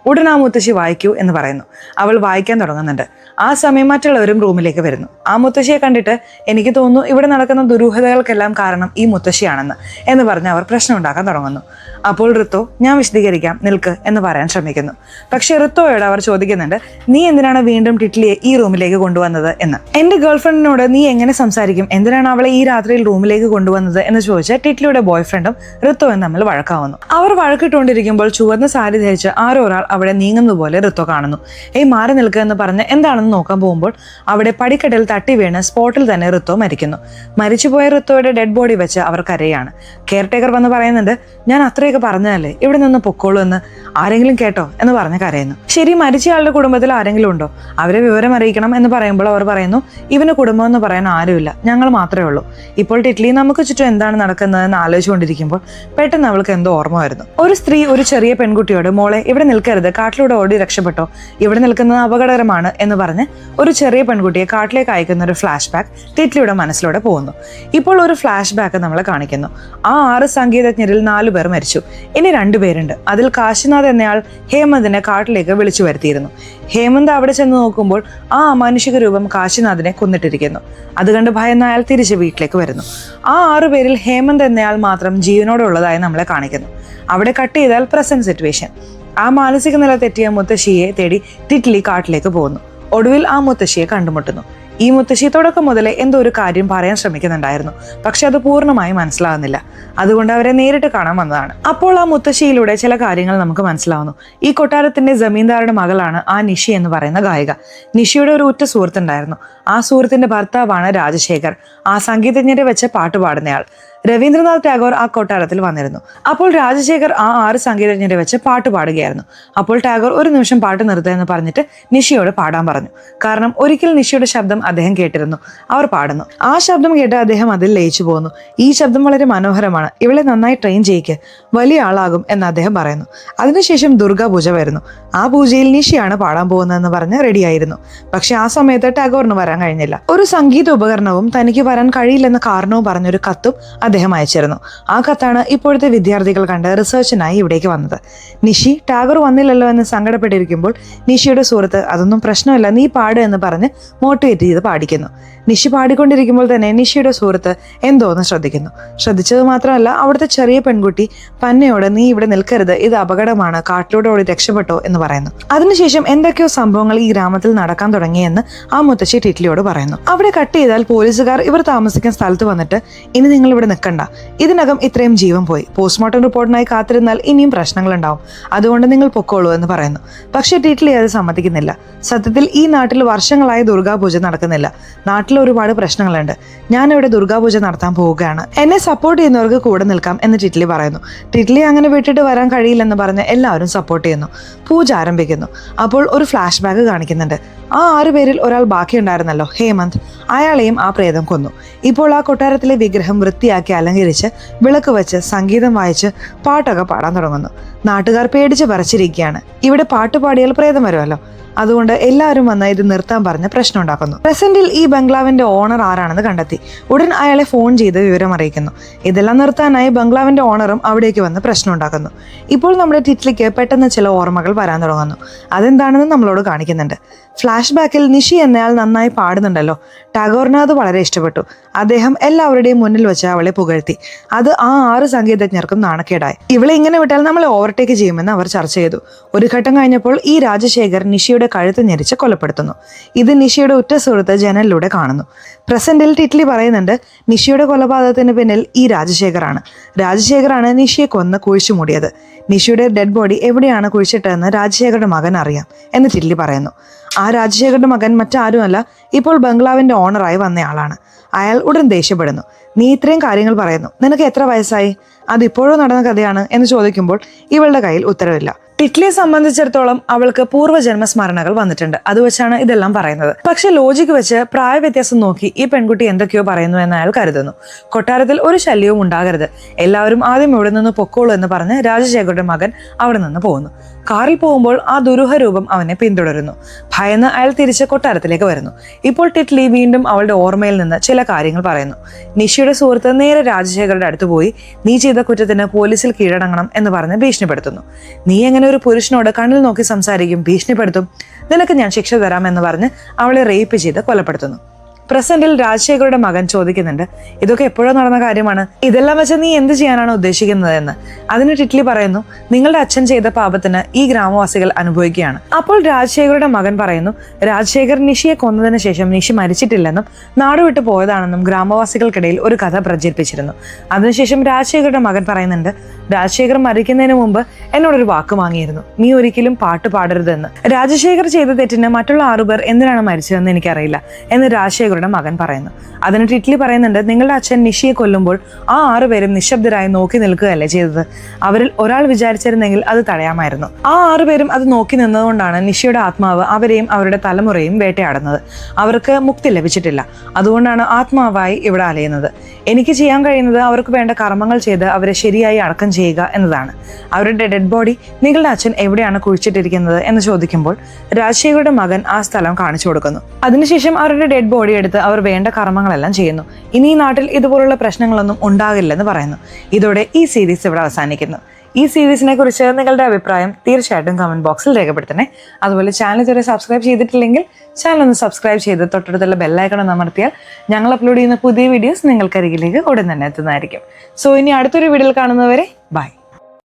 ഉടൻ ആ മുത്തശ്ശി വായിക്കൂ എന്ന് പറയുന്നു. അവൾ വായിക്കാൻ തുടങ്ങുന്നുണ്ട്. ആ സമയം മറ്റുള്ളവരും റൂമിലേക്ക് വരുന്നു. ആ മുത്തശ്ശിയെ കണ്ടിട്ട് എനിക്ക് തോന്നുന്നു ഇവിടെ നടക്കുന്ന ദുരൂഹതകൾക്കെല്ലാം കാരണം ഈ മുത്തശ്ശിയാണെന്ന് എന്ന് പറഞ്ഞ് അവർ പ്രശ്നം ഉണ്ടാക്കാൻ തുടങ്ങുന്നു. അപ്പോൾ റിത്തോ ഞാൻ വിശദീകരിക്കാം, നിൽക്ക് എന്ന് പറയാൻ ശ്രമിക്കുന്നു. പക്ഷെ റിത്തോയോട് അവർ ചോദിക്കുന്നുണ്ട്, നീ എന്തിനാണ് വീണ്ടും ടിറ്റ്ലിയെ ഈ റൂമിലേക്ക് കൊണ്ടുവന്നത് എന്ന്. എന്റെ ഗേൾഫ്രണ്ടിനോട് നീ എങ്ങനെ സംസാരിക്കും, എന്തിനാണ് അവളെ ഈ രാത്രിയിൽ റൂമിലേക്ക് കൊണ്ടുവന്നത് എന്ന് ചോദിച്ച് ടിറ്റ്ലിയുടെ ബോയ് ഫ്രണ്ടും റിത്തോയും തമ്മിൽ വഴക്കാവുന്നു. അവർ വഴക്കിട്ടുകൊണ്ടിരിക്കുമ്പോൾ ചുവന്ന സാരി ധരിച്ച് ആരോ ഒരാൾ അവിടെ നീങ്ങുന്നത് പോലെ റിത്തോ കാണുന്നു. മാറി നിൽക്കുക എന്ന് പറഞ്ഞ് എന്താണെന്ന് നോക്കാൻ പോകുമ്പോൾ അവിടെ പടിക്കെട്ടിൽ തട്ടി വീണ് സ്പോട്ടിൽ തന്നെ റിത്തോ മരിക്കുന്നു. മരിച്ചുപോയ റിത്തോയുടെ ഡെഡ് ബോഡി വെച്ച് അവർ കരയാണ്. കെയർ ടേക്കർ വന്ന് പറയുന്നുണ്ട്, ഞാൻ അത്രയൊക്കെ പറഞ്ഞതല്ലേ, ഇവിടെ നിന്ന് പൊക്കോളൂ എന്ന്, ആരെങ്കിലും കേട്ടോ എന്ന് പറഞ്ഞ് കരയുന്നു. ശരി, മരിച്ചയാളുടെ കുടുംബത്തിൽ ആരെങ്കിലും ഉണ്ടോ, അവരെ വിവരം അറിയിക്കണം എന്ന് പറയുമ്പോൾ അവർ പറയുന്നു, ഇവന് കുടുംബം എന്ന് പറയാൻ ആരുമില്ല, ഞങ്ങൾ മാത്രമേ ഉള്ളൂ. ഇപ്പോൾ ടിറ്റ്ലി നമുക്ക് ചുറ്റും എന്താണ് നടക്കുന്നതെന്ന് ആലോചിച്ചുകൊണ്ടിരിക്കുമ്പോൾ പെട്ടെന്ന് അവൾക്ക് എന്തോ ഓർമ്മ വരുന്നു. ഒരു സ്ത്രീ ഒരു ചെറിയ പെൺകുട്ടിയോട്, മോളെ ഇവിടെ നിൽക്കരുത്, കാട്ടിലൂടെ ഓടി രക്ഷപ്പെട്ടോ, ഇവിടെ നിൽക്കുന്നത് അപകടകരമാണ് എന്ന് പറഞ്ഞ് ഒരു ചെറിയ പെൺകുട്ടിയെ കാട്ടിലേക്ക് അയക്കുന്ന ഒരു ഫ്ലാഷ് ബാക്ക് ടിറ്റ്ലിയുടെ മനസ്സിലൂടെ പോകുന്നു. ഇപ്പോൾ ഒരു ഫ്ലാഷ് ബാക്ക് നമ്മളെ കാണിക്കുന്നു. ആ 6 സംഗീതജ്ഞരിൽ 4 പേർ മരിച്ചു. ഇനി 2 പേരുണ്ട്. അതിൽ കാശിനാഥ് എന്നയാൾ ഹേമന്തിനെ കാട്ടിലേക്ക് വിളിച്ചു വരുത്തിയിരുന്നു. ഹേമന്ത് അവിടെ ചെന്ന് നോക്കുമ്പോൾ ആ അമാനുഷിക രൂപം കാശിനാഥിനെ കൊന്നിട്ടിരിക്കുന്നു. അത് കണ്ട് ഭയന്ന അയാൾ തിരിച്ച് വീട്ടിലേക്ക് വരുന്നു. ആ 6 പേരിൽ ഹേമന്ത് എന്നയാൾ മാത്രം ജീവനോടെ ഉള്ളതായി നമ്മളെ കാണിക്കുന്നു. അവിടെ കട്ട് ചെയ്താൽ പ്രസന്റ് സിറ്റുവേഷൻ. ആ മാനസിക നില തെറ്റിയ മുത്തശ്ശിയെ തേടി ടിറ്റ്ലി കാട്ടിലേക്ക് പോകുന്നു. ഒടുവിൽ ആ മുത്തശ്ശിയെ കണ്ടുമുട്ടുന്നു. ഈ മുത്തശ്ശി തുടക്കം മുതലേ എന്തോ ഒരു കാര്യം പറയാൻ ശ്രമിക്കുന്നുണ്ടായിരുന്നു. പക്ഷെ അത് പൂർണ്ണമായി മനസ്സിലാവുന്നില്ല. അതുകൊണ്ട് അവരെ നേരിട്ട് കാണാൻ വന്നതാണ്. അപ്പോൾ ആ മുത്തശ്ശിയിലൂടെ ചില കാര്യങ്ങൾ നമുക്ക് മനസ്സിലാവുന്നു. ഈ കൊട്ടാരത്തിന്റെ ജമീന്ദാരുടെ മകളാണ് ആ നിഷി എന്ന് പറയുന്ന ഗായിക. നിഷിയുടെ ഒരു ഉറ്റ സുഹൃത്തുണ്ടായിരുന്നു. ആ സുഹൃത്തിന്റെ ഭർത്താവാണ് രാജശേഖർ, ആ സംഗീതജ്ഞരെ വെച്ച് പാട്ട് പാടുന്നയാൾ. രവീന്ദ്രനാഥ് ടാഗോർ ആ കൊട്ടാരത്തിൽ വന്നിരുന്നു. അപ്പോൾ രാജശേഖർ ആ 6 സംഗീതജ്ഞരെ വെച്ച് പാട്ട് പാടുകയായിരുന്നു. അപ്പോൾ ടാഗോർ ഒരു നിമിഷം പാട്ട് നിർത്തുക എന്ന് പറഞ്ഞിട്ട് നിഷിയോട് പാടാൻ പറഞ്ഞു. കാരണം ഒരിക്കൽ നിഷിയുടെ ശബ്ദം അദ്ദേഹം കേട്ടിരുന്നു. അവർ പാടുന്നു. ആ ശബ്ദം കേട്ട് അദ്ദേഹം അതിൽ ലയിച്ചു പോകുന്നു. ഈ ശബ്ദം വളരെ മനോഹരമാണ്, ഇവളെ നന്നായി ട്രെയിൻ ചെയ്യിക്ക്, വലിയ ആളാകും എന്ന് അദ്ദേഹം പറയുന്നു. അതിനുശേഷം ദുർഗാ പൂജ വരുന്നു. ആ പൂജയിൽ നിഷിയാണ് പാടാൻ പോകുന്നതെന്ന് പറഞ്ഞ് റെഡിയായിരുന്നു. പക്ഷെ ആ സമയത്ത് ടാഗോറിന് വരാൻ കഴിഞ്ഞില്ല. ഒരു സംഗീത ഉപകരണവും തനിക്ക് വരാൻ കഴിയില്ലെന്ന കാരണവും പറഞ്ഞൊരു കത്തും അദ്ദേഹം അയച്ചിരുന്നു. ആ കത്താണ് ഇപ്പോഴത്തെ വിദ്യാർത്ഥികൾ കണ്ട് റിസർച്ചിനായി ഇവിടേക്ക് വന്നത്. നിഷി ടാഗോർ വന്നില്ലല്ലോ എന്ന് സങ്കടപ്പെട്ടിരിക്കുമ്പോൾ നിഷിയുടെ സുഹൃത്ത് അതൊന്നും പ്രശ്നമില്ല, നീ പാട് എന്ന് പറഞ്ഞ് മോട്ടിവേറ്റ് ചെയ്ത് പാടിക്കുന്നു. നിഷി പാടിക്കൊണ്ടിരിക്കുമ്പോൾ തന്നെ നിഷിയുടെ സുഹൃത്ത് എന്തോന്ന് ശ്രദ്ധിച്ചത് മാത്രമല്ല അവിടുത്തെ ചെറിയ പെൺകുട്ടി പന്നയോട് നീ ഇവിടെ നിൽക്കരുത്, ഇത് അപകടമാണ്, കാട്ടിലൂടെ ഓടി രക്ഷപ്പെട്ടോ എന്ന് പറയുന്നു. അതിനുശേഷം എന്തൊക്കെയോ സംഭവങ്ങൾ ഈ ഗ്രാമത്തിൽ നടക്കാൻ തുടങ്ങിയെന്ന് ആ മുത്തശ്ശി ടിറ്റ്ലിയോട് പറയുന്നു. അവിടെ കട്ട് ചെയ്താൽ പോലീസുകാർ ഇവർ താമസിക്കുന്ന സ്ഥലത്ത് വന്നിട്ട് ഇനി നിങ്ങൾ ഇവിടെ നിൽക്കണ്ട, ഇതിനകം ഇത്രയും ജീവൻ പോയി, പോസ്റ്റ്മോർട്ടം റിപ്പോർട്ടിനായി കാത്തിരുന്നാൽ ഇനിയും പ്രശ്നങ്ങൾ ഉണ്ടാവും, അതുകൊണ്ട് നിങ്ങൾ പൊക്കോളൂ എന്ന് പറയുന്നു. പക്ഷെ ടിറ്റ്ലി അത് സമ്മതിക്കുന്നില്ല. സത്യത്തിൽ ഈ നാട്ടിൽ വർഷങ്ങളായി ദുർഗാപൂജ നടക്കുന്നില്ല, നാട്ടിൽ ഒരുപാട് പ്രശ്നങ്ങളുണ്ട്, ഞാനിവിടെ ദുർഗാപൂജ നടത്താൻ പോവുകയാണ്, എന്നെ സപ്പോർട്ട് ചെയ്യുന്നവർക്ക് കൂടെ നിൽക്കാം എന്ന് ടിറ്റ്ലി പറയുന്നു. ടിറ്റ്ലി അങ്ങനെ വിട്ടിട്ട് വരാൻ കഴിയില്ലെന്ന് പറഞ്ഞ് എല്ലാവരും സപ്പോർട്ട് ചെയ്യുന്നു. പൂജ ആരംഭിക്കുന്നു. അപ്പോൾ ഒരു ഫ്ലാഷ് ബാക്ക് കാണിക്കുന്നുണ്ട്. ആ 6 പേരിൽ ഒരാൾ ബാക്കിയുണ്ടായിരുന്നല്ലോ, ഹേമന്ത്, അയാളെയും ആ പ്രേതം കൊന്നു. ഇപ്പോൾ ആ കൊട്ടാരത്തിലെ വിഗ്രഹം വൃത്തിയാക്കി അലങ്കരിച്ച് വിളക്ക് വെച്ച് സംഗീതം വായിച്ച് പാട്ടൊക്കെ പാടാൻ തുടങ്ങുന്നു. നാട്ടുകാർ പേടിച്ച് പറിച്ചിരിക്കുകയാണ്. ഇവിടെ പാട്ട് പാടിയാൽ പ്രേതം വരുമല്ലോ, അതുകൊണ്ട് എല്ലാവരും വന്ന് ഇത് നിർത്താൻ പറഞ്ഞ് പ്രശ്നം ഉണ്ടാക്കുന്നു. പ്രസന്റിൽ ഈ ബംഗ്ലാവിന്റെ ഓണർ ആരാണെന്ന് കണ്ടെത്തി. ഉടൻ അയാളെ ഫോൺ ചെയ്ത് വിവരം അറിയിക്കുന്നു. ഇതെല്ലാം നിർത്താനായി ബംഗ്ലാവിന്റെ ഓണറും അവിടേക്ക് വന്ന് പ്രശ്നം ഉണ്ടാക്കുന്നു. ഇപ്പോൾ നമ്മുടെ ടിറ്റ്ലിക്ക് പെട്ടെന്ന് ചില ഓർമ്മകൾ വരാൻ തുടങ്ങുന്നു. അതെന്താണെന്ന് നമ്മളോട് കാണിക്കുന്നുണ്ട്. ഫ്ലാഷ് ബാക്കിൽ നിഷി എന്നയാൾ നന്നായി പാടുന്നുണ്ടല്ലോ, ടാഗോറിന് അത് വളരെ ഇഷ്ടപ്പെട്ടു. അദ്ദേഹം എല്ലാവരുടെയും മുന്നിൽ വെച്ച് അവളെ പുകഴ്ത്തി. അത് ആ 6 സംഗീതജ്ഞർക്കും നാണക്കേടായി. ഇവളെ ഇങ്ങനെ വിട്ടാൽ നമ്മളെ ഓവർടേക്ക് ചെയ്യുമെന്ന് അവർ ചർച്ച ചെയ്തു. ഒരു ഘട്ടം കഴിഞ്ഞപ്പോൾ ഈ രാജശേഖർ നിഷിയുടെ കഴുത്ത് ഞെരിച്ച് കൊലപ്പെടുത്തുന്നു. ഇത് നിഷിയുടെ ഉറ്റ സുഹൃത്ത് ജനലിലൂടെ കാണുന്നു. പ്രസന്റിൽ ടിറ്റ്ലി പറയുന്നുണ്ട് നിഷിയുടെ കൊലപാതകത്തിന് പിന്നിൽ ഈ രാജശേഖറാണ് നിഷിയെ കൊന്ന് കുഴിച്ചു മൂടിയത്. നിഷിയുടെ ഡെഡ് ബോഡി എവിടെയാണ് കുഴിച്ചിട്ടതെന്ന് രാജശേഖരുടെ മകൻ അറിയാം എന്ന് ടിറ്റ്ലി പറയുന്നു. ആ രാജശേഖരുടെ മകൻ മറ്റാരുമല്ല, ഇപ്പോൾ ബംഗ്ലാവിന്റെ ഓണറായി വന്നയാളാണ്. അയാൾ ഉടൻ ദേഷ്യപ്പെടുന്നു. നീ ഇത്രയും കാര്യങ്ങൾ പറയുന്നു, നിനക്ക് എത്ര വയസ്സായി, അതിപ്പോഴോ നടന്ന കഥയാണ് എന്ന് ചോദിക്കുമ്പോൾ ഇവളുടെ കയ്യിൽ ഉത്തരവില്ല. ടിറ്റ്ലിയെ സംബന്ധിച്ചിടത്തോളം അവൾക്ക് പൂർവ്വജന്മ സ്മരണകൾ വന്നിട്ടുണ്ട്, അത് വെച്ചാണ് ഇതെല്ലാം പറയുന്നത്. പക്ഷെ ലോജിക്ക് വെച്ച് പ്രായ വ്യത്യാസം നോക്കി ഈ പെൺകുട്ടി എന്തൊക്കെയോ പറയുന്നു എന്ന് അയാൾ കരുതുന്നു. കൊട്ടാരത്തിൽ ഒരു ശല്യവും ഉണ്ടാകരുത്, എല്ലാവരും ആദ്യം ഇവിടെ നിന്ന് പൊക്കോളൂ എന്ന് പറഞ്ഞ് രാജശേഖരുടെ മകൻ അവിടെ നിന്ന് പോകുന്നു. കാറിൽ പോകുമ്പോൾ ആ ദുരൂഹ രൂപം അവനെ പിന്തുടരുന്നു. ഭയന്ന് അയാൾ തിരിച്ച് കൊട്ടാരത്തിലേക്ക് വരുന്നു. ഇപ്പോൾ ടിറ്റ്ലി വീണ്ടും അവളുടെ ഓർമ്മയിൽ നിന്ന് ചില കാര്യങ്ങൾ പറയുന്നു. നിഷിയുടെ സുഹൃത്ത് നേരെ രാജശേഖരുടെ അടുത്ത് പോയി നീ ചെയ്ത കുറ്റത്തിന് പോലീസിൽ കീഴടങ്ങണം എന്ന് പറഞ്ഞ് ഭീഷണിപ്പെടുത്തുന്നു. നീ എങ്ങനെ ഒരു പുരുഷനോട് കണ്ണിൽ നോക്കി സംസാരിക്കും, ഭീഷണിപ്പെടുത്തും, നിനക്ക് ഞാൻ ശിക്ഷ തരാം എന്ന് പറഞ്ഞ് അവളെ റേപ്പ് ചെയ്ത് കൊലപ്പെടുത്തുന്നു. പ്രസന്റിൽ രാജശേഖരുടെ മകൻ ചോദിക്കുന്നുണ്ട് ഇതൊക്കെ എപ്പോഴോ നടന്ന കാര്യമാണ്, ഇതെല്ലാം വെച്ച് നീ എന്ത് ചെയ്യാനാണ് ഉദ്ദേശിക്കുന്നത് എന്ന്. അതിന് ടിറ്റ്ലി പറയുന്നു നിങ്ങളുടെ അച്ഛൻ ചെയ്ത പാപത്തിന് ഈ ഗ്രാമവാസികൾ അനുഭവിക്കുകയാണ്. അപ്പോൾ രാജശേഖരുടെ മകൻ പറയുന്നു രാജശേഖർ നിഷിയെ കൊന്നതിന് ശേഷം നിഷി മരിച്ചിട്ടില്ലെന്നും നാടുവിട്ടു പോയതാണെന്നും ഗ്രാമവാസികൾക്കിടയിൽ ഒരു കഥ പ്രചരിപ്പിച്ചിരുന്നു. അതിനുശേഷം രാജശേഖരുടെ മകൻ പറയുന്നുണ്ട് രാജശേഖർ മരിക്കുന്നതിന് മുമ്പ് എന്നോടൊരു വാക്ക് വാങ്ങിയിരുന്നു, നീ ഒരിക്കലും പാട്ട് പാടരുതെന്ന്. രാജശേഖർ ചെയ്ത തെറ്റിന് മറ്റുള്ള 6 പേർ എന്തിനാണ് മരിച്ചതെന്ന് എനിക്കറിയില്ല എന്ന് രാജശേഖരുടെ മകൻ പറയുന്നു. അതിന് ടിറ്റ്ലി പറയുന്നുണ്ട് നിങ്ങളുടെ അച്ഛൻ നിഷിയെ കൊല്ലുമ്പോൾ ആ 6 പേരും നിശബ്ദരായി നോക്കി നിൽക്കുകയല്ലേ ചെയ്തത്, അവരിൽ ഒരാൾ വിചാരിച്ചിരുന്നെങ്കിൽ അത് തടയാമായിരുന്നു. ആ 6 പേരും അത് നോക്കി നിന്നതുകൊണ്ടാണ് നിഷിയുടെ ആത്മാവ് അവരെയും അവരുടെ തലമുറയും വേട്ടയാടുന്നത്. അവർക്ക് മുക്തി ലഭിച്ചിട്ടില്ല, അതുകൊണ്ടാണ് ആത്മാവായി ഇവിടെ അലയുന്നത്. എനിക്ക് ചെയ്യാൻ കഴിയുന്നത് അവർക്ക് വേണ്ട കർമ്മങ്ങൾ ചെയ്ത് അവരെ ശരിയായി അടക്കം ചെയ്യുക എന്നതാണ്. അവരുടെ ഡെഡ് ബോഡി നിങ്ങളുടെ അച്ഛൻ എവിടെയാണ് കുഴിച്ചിട്ടിരിക്കുന്നത് എന്ന് ചോദിക്കുമ്പോൾ രാജശേഖരുടെ മകൻ ആ സ്ഥലം കാണിച്ചു കൊടുക്കുന്നു. അതിനുശേഷം അവരുടെ ഡെഡ് ബോഡി എടുത്ത് അവർ വേണ്ട കർമ്മങ്ങളെല്ലാം ചെയ്യുന്നു. ഇനി ഈ നാട്ടിൽ ഇതുപോലുള്ള പ്രശ്നങ്ങളൊന്നും ഉണ്ടാകില്ലെന്ന് പറയുന്നു. ഇതോടെ ഈ സീരീസ് ഇവിടെ അവസാനിക്കുന്നു. ഈ സീരീസിനെ കുറിച്ച് നിങ്ങളുടെ അഭിപ്രായം തീർച്ചയായിട്ടും കമന്റ് ബോക്സിൽ രേഖപ്പെടുത്തണേ. അതുപോലെ ചാനൽ ഇതുവരെ സബ്സ്ക്രൈബ് ചെയ്തിട്ടില്ലെങ്കിൽ ചാനൽ ഒന്ന് സബ്സ്ക്രൈബ് ചെയ്ത് തൊട്ടടുത്തുള്ള ബെല്ലൈക്കൺ ഒന്ന് അമർത്തിയാൽ ഞങ്ങൾ അപ്ലോഡ് ചെയ്യുന്ന പുതിയ വീഡിയോസ് നിങ്ങൾക്കരികിലേക്ക് ഉടൻ തന്നെ എത്തുന്നതായിരിക്കും. സോ ഇനി അടുത്തൊരു വീഡിയോയിൽ കാണുന്നവരെ ബൈ.